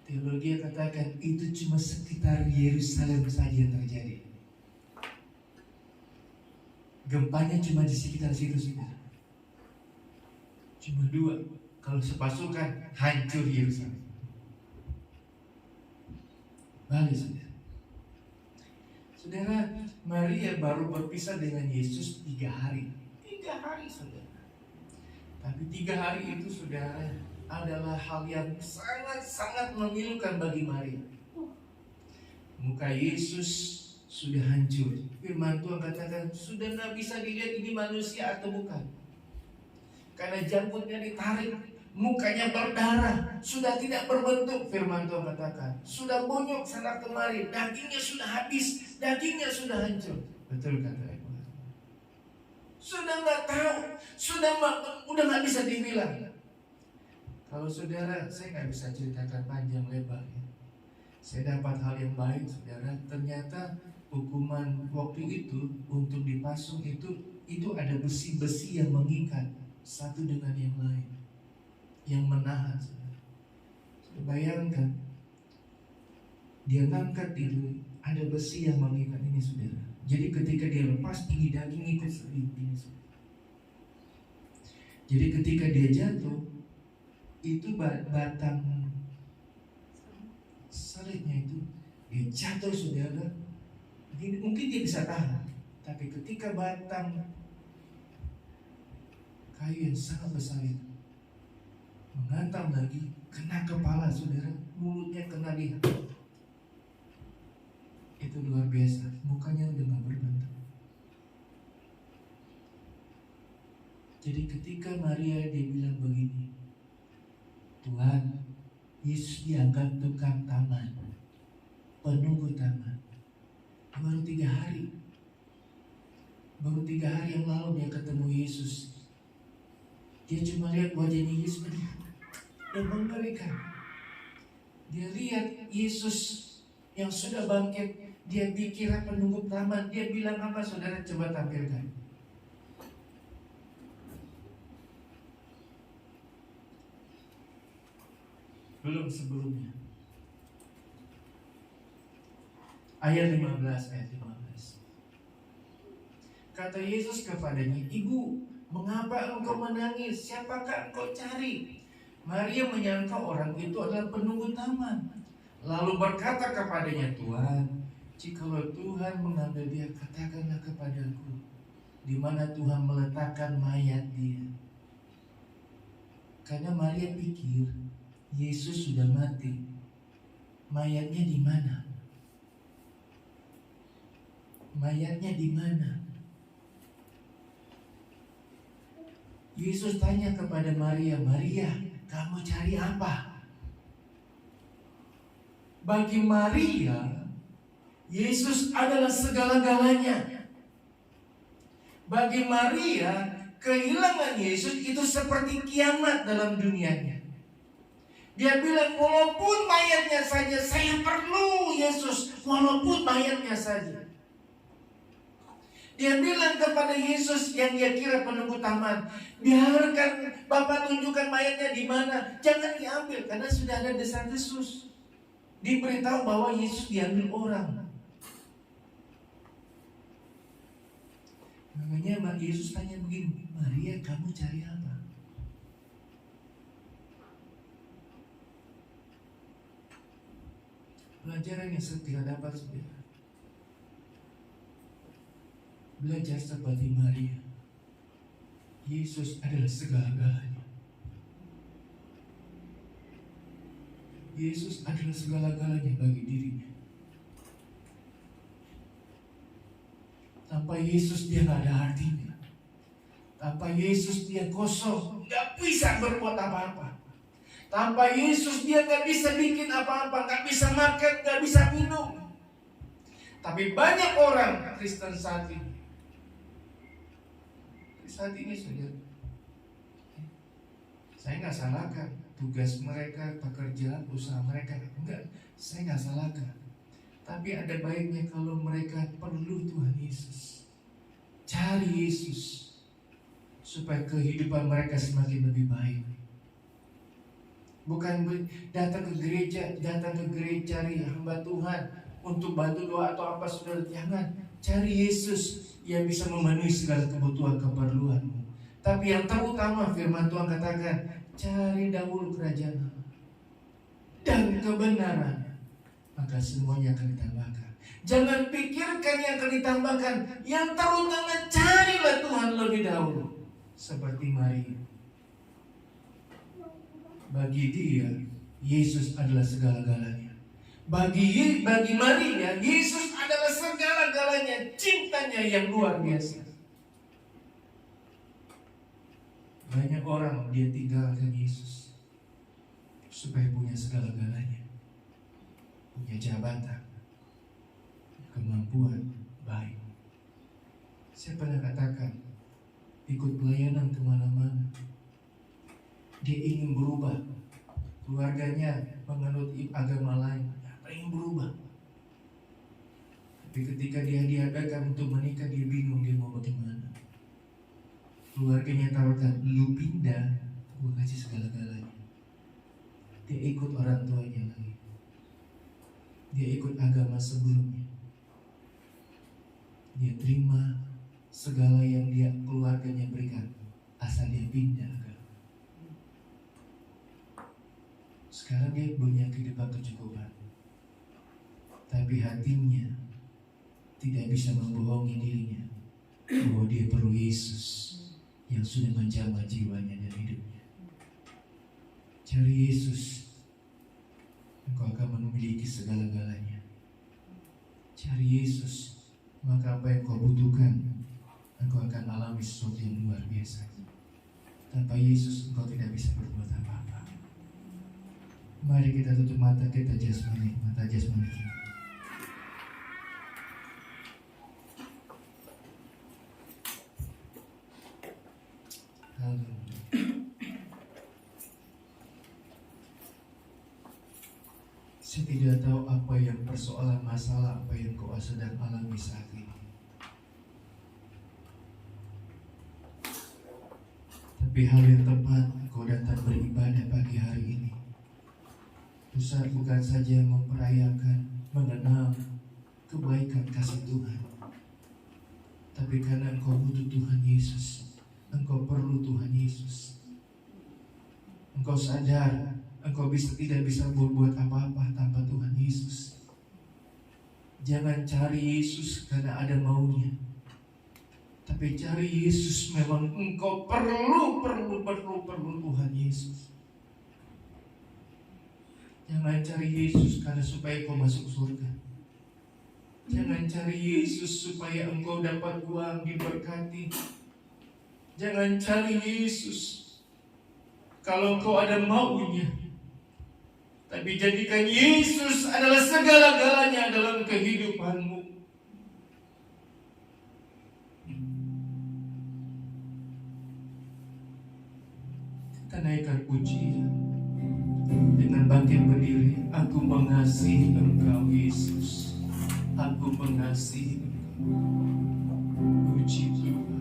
teologi katakan itu cuma sekitar Yerusalem saja yang terjadi. Gempanya cuma di sekitar situ saja. Cuma 2. Kalau sepasukan, hancur Yerusalem. Balik, saudara. Saudara, Maria baru berpisah dengan Yesus 3 hari. 3 hari, saudara. Tapi 3 hari itu, saudara, adalah hal yang sangat-sangat memilukan bagi Maria. Muka Yesus sudah hancur. Firman Tuhan katakan sudah tidak bisa dilihat ini manusia atau bukan. Karena janggutnya ditarik, mukanya berdarah, sudah tidak berbentuk. Firman Tuhan katakan sudah bonyok sana kemari, dagingnya sudah habis, dagingnya sudah hancur. Betul kata Ibu. Sudah nggak tahu, udah nggak bisa dibilang. Kalau saudara, saya nggak bisa ceritakan panjang lebar ya. Saya dapat hal yang baik, saudara. Ternyata hukuman waktu itu untuk dipasung itu ada besi-besi yang mengikat satu dengan yang lain, yang menahan, saudara. Bayangkan, dia ngangkat itu ada besi yang mengikat ini, saudara. Jadi ketika dia lepas, ini daging ikut ini, saudara. Jadi ketika dia jatuh, itu batang salibnya itu dia jatuh, saudara. Mungkin dia bisa tahan, tapi ketika batang kayu yang sangat besar itu menghantam lagi, kena kepala, saudara, mulutnya kena dia. Itu luar biasa, mukanya udah gak berbentuk. Jadi ketika Maria dia bilang begini, "Tuhan, Yesus diangkat tukang taman, penunggu taman." Baru 3 hari. Baru 3 hari yang lalu dia ketemu Yesus. Dia cuma lihat wajahnya Yesus yang mengerikan. Dia lihat Yesus yang sudah bangkit. Dia dikira penunggu taman. Dia bilang apa, saudara? Coba tampilkan. Belum sebelumnya. Ayat 15. Kata Yesus kepadanya, "Ibu, mengapa engkau menangis? Siapakah engkau cari?" Maria menyangka orang itu adalah penunggu taman. Lalu berkata kepadanya, "Tuhan, jikalau Tuhan mengambil dia, katakanlah kepadaku di mana Tuhan meletakkan mayat dia." Karena Maria pikir Yesus sudah mati. Mayatnya di mana? Mayatnya di mana? Yesus tanya kepada Maria, "Maria, kamu cari apa?" Bagi Maria, Yesus adalah segala-galanya. Bagi Maria, kehilangan Yesus itu seperti kiamat dalam dunianya. Dia bilang, walaupun mayatnya saja, saya perlu Yesus, walaupun mayatnya saja. Dia bilang kepada Yesus yang dia kira penunggu taman, "Biarkan Bapak tunjukkan mayatnya di mana, jangan diambil," karena sudah ada desas-desus. Diberitahu bahwa Yesus diambil orang. Makanya Yesus tanya begini, "Maria, kamu cari apa?" Pelajaran yang kita dapat, saudara. Belajar seperti Maria. Yesus adalah segala-galanya. Yesus adalah segala-galanya bagi dirinya. Tanpa Yesus dia gak ada artinya. Tanpa Yesus dia kosong, gak bisa berbuat apa-apa. Tanpa Yesus dia gak bisa bikin apa-apa, gak bisa makan, gak bisa minum. Tapi banyak orang Kristen saat ini, saudara, saya nggak salahkan tugas mereka, pekerjaan, usaha mereka, enggak, saya nggak salahkan. Tapi ada baiknya kalau mereka perlu Tuhan Yesus, cari Yesus, supaya kehidupan mereka semakin lebih baik. Bukan datang ke gereja cari hamba Tuhan untuk bantu doa atau apa, saudara, jangan. Cari Yesus yang bisa memenuhi segala kebutuhan keperluanmu. Tapi yang terutama firman Tuhan katakan, cari dahulu kerajaan Allah dan kebenaran, maka semuanya akan ditambahkan. Jangan pikirkan yang akan ditambahkan, yang terutama carilah Tuhan lebih dahulu. Seperti Maria, bagi dia Yesus adalah segala-galanya. Bagi Maria, Yesus adalah segala-galanya, cintanya yang luar biasa. Banyak orang dia tinggalkan Yesus supaya punya segala-galanya, punya jabatan, kemampuan, baik. Saya pernah katakan, ikut pelayanan kemana-mana, dia ingin berubah. Keluarganya menganut agama lain, ingin berubah. Tapi ketika dia dihadapkan untuk menikah, dia bingung dia mau bagaimana. Keluarganya tawarkan, "Lu pindah, gue kasih segala-galanya." Dia ikut orang tuanya lagi, dia ikut agama sebelumnya, dia terima segala yang dia keluarganya berikan, asal dia pindah agama. Sekarang dia punya kehidupan kecukupan, tapi hatinya tidak bisa membohongi dirinya bahwa dia perlu Yesus yang sudah menjamah jiwanya dan hidupnya. Cari Yesus, engkau akan memiliki segala-galanya. Cari Yesus, maka apa yang kau butuhkan, engkau akan alami sesuatu yang luar biasa. Tanpa Yesus engkau tidak bisa berbuat apa-apa. Mari kita tutup mata kita jasmani, mata jasmani kita. Saya tidak tahu apa yang persoalan masalah apa yang kau sedang alami saat ini. Tapi hal yang tepat kau datang beribadah pagi hari ini. Pusat bukan saja memperayakan, mengenal kebaikan kasih Tuhan, tapi karena engkau butuh Tuhan Yesus, engkau perlu Tuhan Yesus. Engkau sadar engkau tidak bisa berbuat apa-apa tanpa Tuhan Yesus. Jangan cari Yesus karena ada maunya, tapi cari Yesus memang engkau perlu Tuhan Yesus. Jangan cari Yesus karena supaya kau masuk surga. Jangan cari Yesus supaya engkau dapat uang diberkati. Jangan cari Yesus kalau engkau ada maunya. Tapi jadikan Yesus adalah segala-galanya dalam kehidupanmu. Kita naikkan pujian dengan bangkit berdiri. Aku mengasihi Engkau Yesus, aku mengasihi Engkau. Puji Tuhan.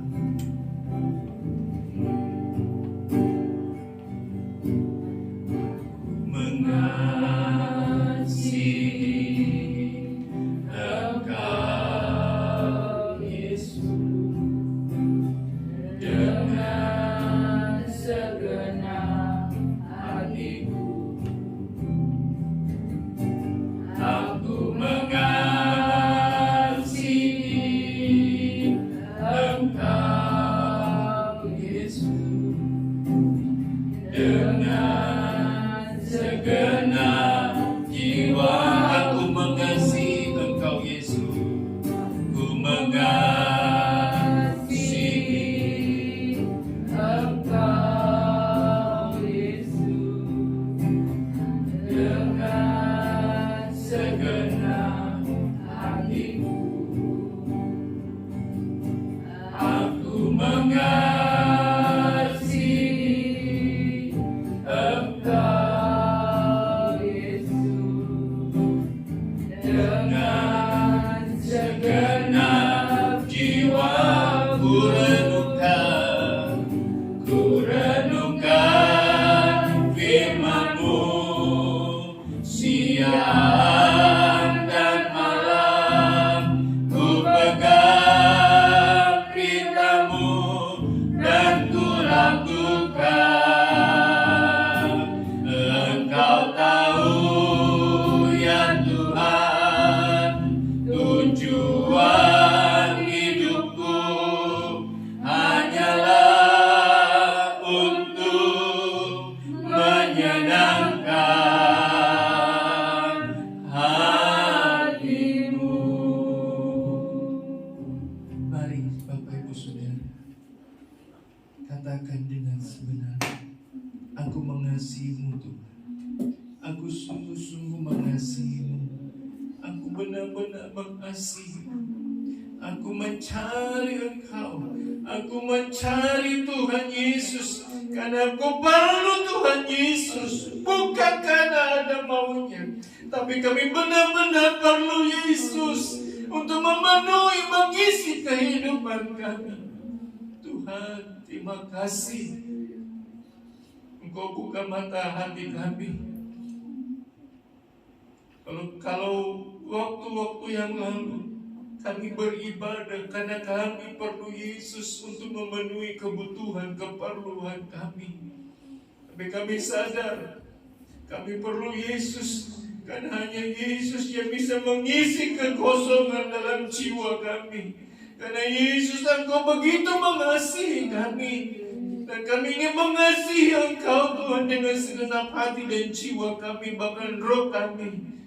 Katakan dengan sebenarnya, aku mengasihimu Tuhan. Aku sungguh-sungguh mengasihimu. Aku benar-benar mengasihimu. Aku mencari Engkau. Aku mencari Tuhan Yesus karena aku perlu Tuhan Yesus, bukan karena ada maunya, tapi kami benar-benar perlu Yesus untuk memenuhi, mengisi kehidupan kami. Tuhan, terima kasih Engkau buka mata hati kami. Kalau waktu-waktu yang lalu kami beribadah karena kami perlu Yesus untuk memenuhi kebutuhan, keperluan kami. Tapi kami sadar kami perlu Yesus karena hanya Yesus yang bisa mengisi kekosongan dalam jiwa kami. Karena Yesus, Engkau begitu mengasihi kami, dan kami ingin mengasihi Engkau Tuhan dengan segenap hati dan jiwa kami, bahkan roh kami.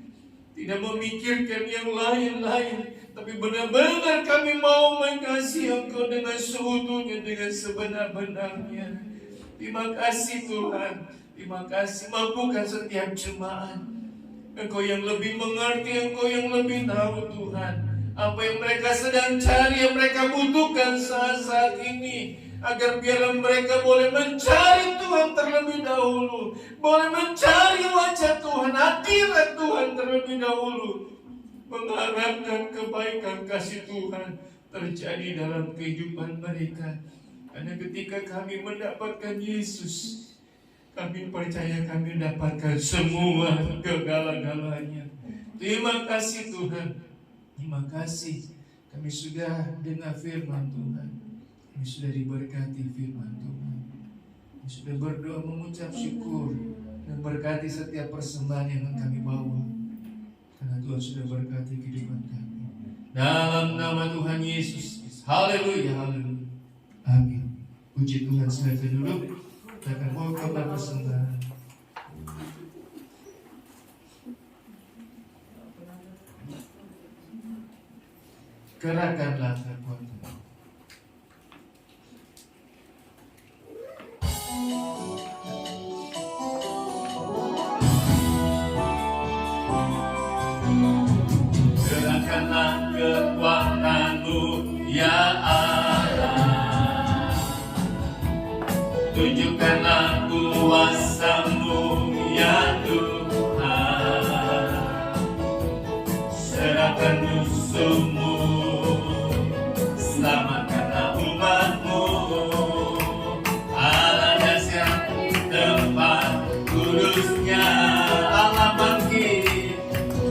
Tidak memikirkan yang lain-lain, tapi benar-benar kami mau mengasihi Engkau dengan seutuhnya, dengan sebenar-benarnya. Terima kasih Tuhan. Terima kasih. Mampukan setiap jemaat. Engkau yang lebih mengerti, Engkau yang lebih tahu Tuhan apa yang mereka sedang cari, yang mereka butuhkan saat-saat ini. agar biarlah mereka boleh mencari Tuhan terlebih dahulu, boleh mencari wajah Tuhan, hadirat Tuhan terlebih dahulu, mengharapkan kebaikan kasih Tuhan terjadi dalam kehidupan mereka. Karena ketika kami mendapatkan Yesus, kami percaya kami mendapatkan semua segala-galanya. Terima kasih Tuhan. Terima kasih. Kami sudah dengar firman Tuhan. Kami sudah diberkati firman Tuhan. Kami sudah berdoa mengucap syukur dan berkati setiap persembahan yang kami bawa. Karena Tuhan sudah berkati kehidupan kami. Dalam nama Tuhan Yesus. Haleluya, haleluya. Amin. Puji Tuhan, silakan duduk. Kita akan bawa kabar persembahan. Kerahkanlah kekuatan. Kerahkanlah kekuatan-Mu ya Allah. Tunjukkanlah kuasa-Mu ya Tuhan. Serahkan musuh-Mu, selamatkanlah umat-Mu. Allah dahsyat tempat kudusnya, Allah bangkit,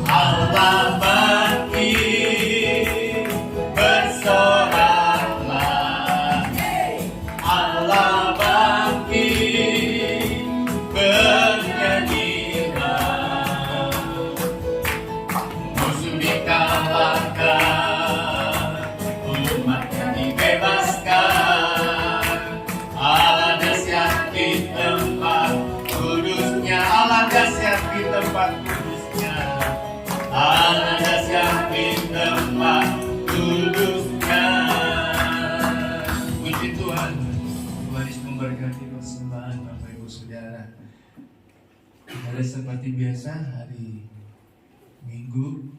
Allah bangkit, bersoraklah. Allah bangkit, bernyanyilah. Musuh dikalahkan, umatnya dibebaskan. Allah dahsyat di tempat kudusnya, Allah dahsyat di tempat kudusnya, Allah dahsyat di tempat kudusnya. Puji Tuhan. Tuhan Yesus memberkati persembahan Bapak Ibu Saudara. Ada seperti biasa hari Minggu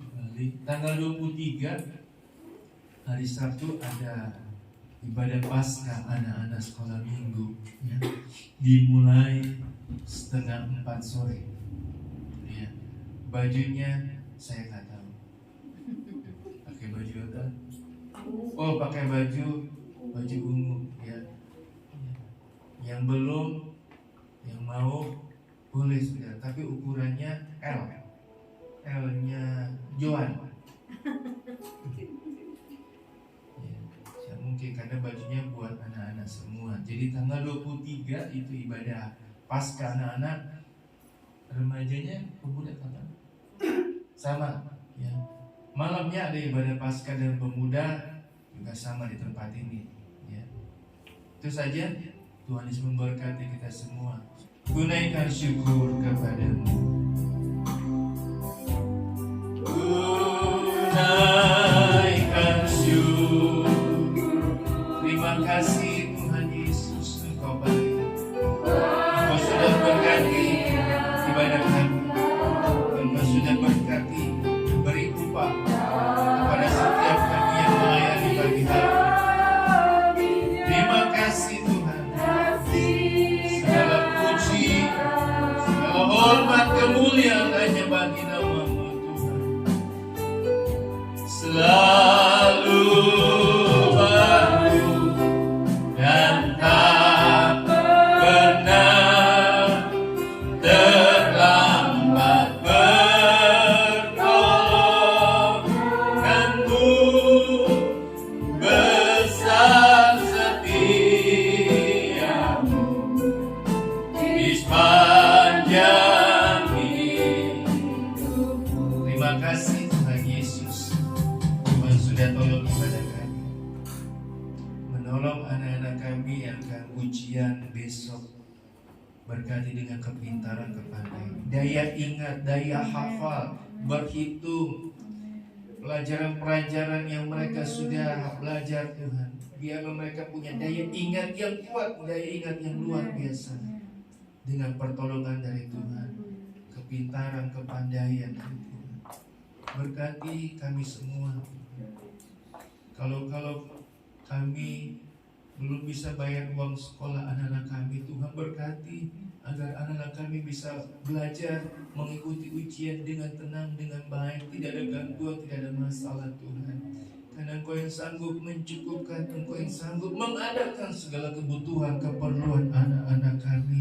tanggal 23 hari Sabtu ada ibadah Paskah anak-anak sekolah minggu ya. Dimulai 3:30 sore ya. Bajunya saya nggak tahu pakai baju apa. Oh, pakai baju ungu ya. Yang belum, yang mau boleh sudah, tapi ukurannya L-nya Joan ya, mungkin karena bajunya buat anak-anak semua. Jadi tanggal 23 itu ibadah Paskah anak-anak. Remajanya pemuda kapan? Sama ya. Malamnya ada ibadah Paskah dan pemuda juga sama di tempat ini ya. Itu saja. Tuhan Yesus memberkati kita semua. Tunaikan syukur kepadamu. Tunaikan syukur. Terima kasih Tuhan Yesus, Engkau baik. Engkau sudah berkati ibadah kami. Engkau sudah berkati beri upah kepada setiap kami yang melayani pagi hari. Terima kasih Tuhan. Segala puji, segala hormat, kemuliaan hanya bagi nama-Mu Tuhan. Selalu baru dan tak pernah terlambat bertolong, dan-Mu besar setia-Mu di sepanjang hidupku. Terima kasih Tuhan Yesus. Tuhan sudah tolong ibadah kami, menolong anak-anak kami yang akan ujian besok. Berkati dengan kepintaran, kepandaian, daya ingat, daya hafal, berhitung, pelajaran-pelajaran yang mereka sudah belajar Tuhan. Biarlah mereka punya daya ingat yang kuat, daya ingat yang luar biasa. Dengan pertolongan dari Tuhan, kepintaran, kepandaian dari Tuhan. Berkati kami semua. Kalau kami belum bisa bayar uang sekolah anak-anak kami. Tuhan berkati agar anak-anak kami bisa belajar mengikuti ujian dengan tenang, dengan baik, tidak ada gangguan, tidak ada masalah Tuhan. Karena Engkau yang sanggup mencukupkan, Engkau yang sanggup mengadakan segala kebutuhan, keperluan anak-anak kami.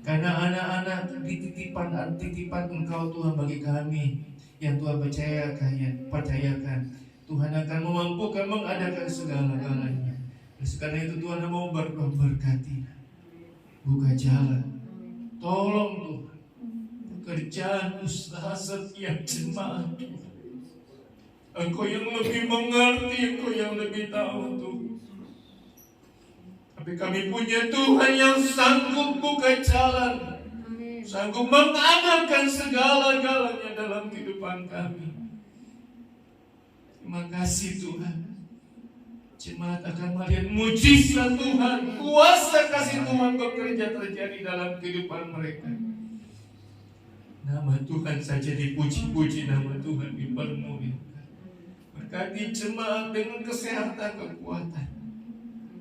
Karena anak-anak titipan Engkau Tuhan bagi kami, yang Tuhan percayakan, Tuhan akan memampukan mengadakan segala-galanya. Karena itu Tuhan mau berkati, buka jalan, tolong Tuhan pekerjaan usaha setiap jemaat Tuhan. Engkau yang lebih mengerti, Engkau yang lebih tahu Tuhan. Tapi kami punya Tuhan yang sanggup buka jalan, sanggup mengadakan segala-galanya dalam kehidupan kami. Terima kasih Tuhan. Jemaat akan melihat mujizat Tuhan, kuasa kasih Tuhan bekerja terjadi dalam kehidupan mereka. Nama Tuhan saja dipuji-puji, nama Tuhan dipermuliakan. Berkati jemaat dengan kesehatan, kekuatan,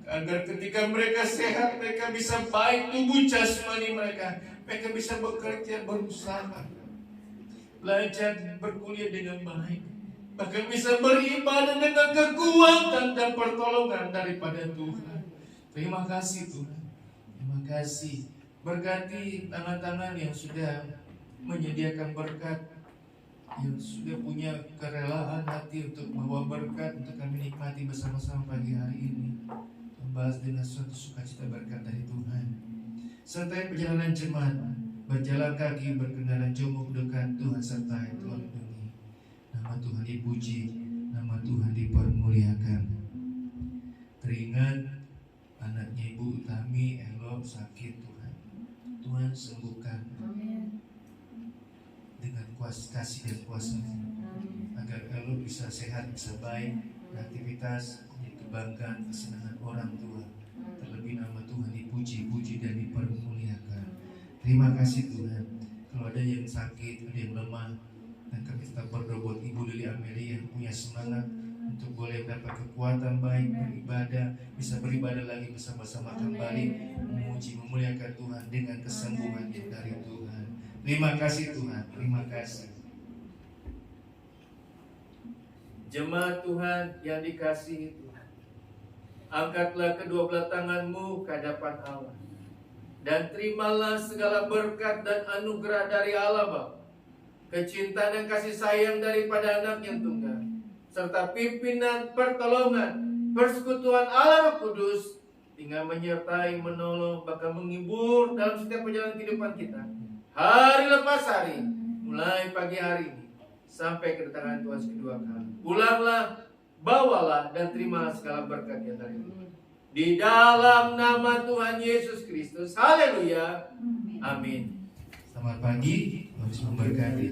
agar ketika mereka sehat, mereka bisa baik tubuh jasmani mereka bisa bekerja, berusaha, belajar, berkuliah dengan baik, bahkan bisa beribadah dengan kekuatan dan pertolongan daripada Tuhan. Terima kasih Tuhan, terima kasih. Berkati tangan-tangan yang sudah menyediakan berkat, yang sudah punya kerelaan hati untuk membawa berkat untuk kami nikmati bersama-sama pagi hari ini. Membalas dengan suatu sukacita berkat dari Tuhan. Sertai perjalanan jemaat, berjalan kaki, berkendara jongkok dekat, Tuhan sertai, Tuhan lindungi. Nama Tuhan dipuji, nama Tuhan dipermuliakan. Teringat anaknya Ibu Utami Elo sakit Tuhan. Tuhan sembuhkan dengan kasih dan kuasa-Nya, agar Elo bisa sehat, bisa baik, beraktivitas, menjadi kebanggaan, kesenangan orang tua. Terlebih nama Tuhan dipuji, puji dan dipermuliakan. Terima kasih Tuhan. Kalau ada yang sakit, ada yang lemah, dan kami tetap berdoa buat Ibu Lili Amelia yang punya semangat untuk boleh dapat kekuatan baik beribadah, bisa beribadah lagi bersama-sama kembali, memuji, memuliakan Tuhan dengan kesembuhan yang dari Tuhan. Terima kasih Tuhan, terima kasih. Jemaat Tuhan yang dikasihi Tuhan, angkatlah kedua belah tanganmu ke hadapan Allah, dan terimalah segala berkat dan anugerah dari Allah Bapa, kecintaan dan kasih sayang daripada anak yang tunggal, serta pimpinan, pertolongan, persekutuan Allah Roh Kudus, tinggal menyertai, menolong, bahkan menghibur dalam setiap perjalanan kehidupan kita, hari lepas hari, mulai pagi hari ini sampai kedatangan Tuhan kedua kali. Pulanglah, bawalah dan terimalah segala berkat yang dari Tuhan. Di dalam nama Tuhan Yesus Kristus. Haleluya. Amin. Selamat pagi. Tuhan memberkati.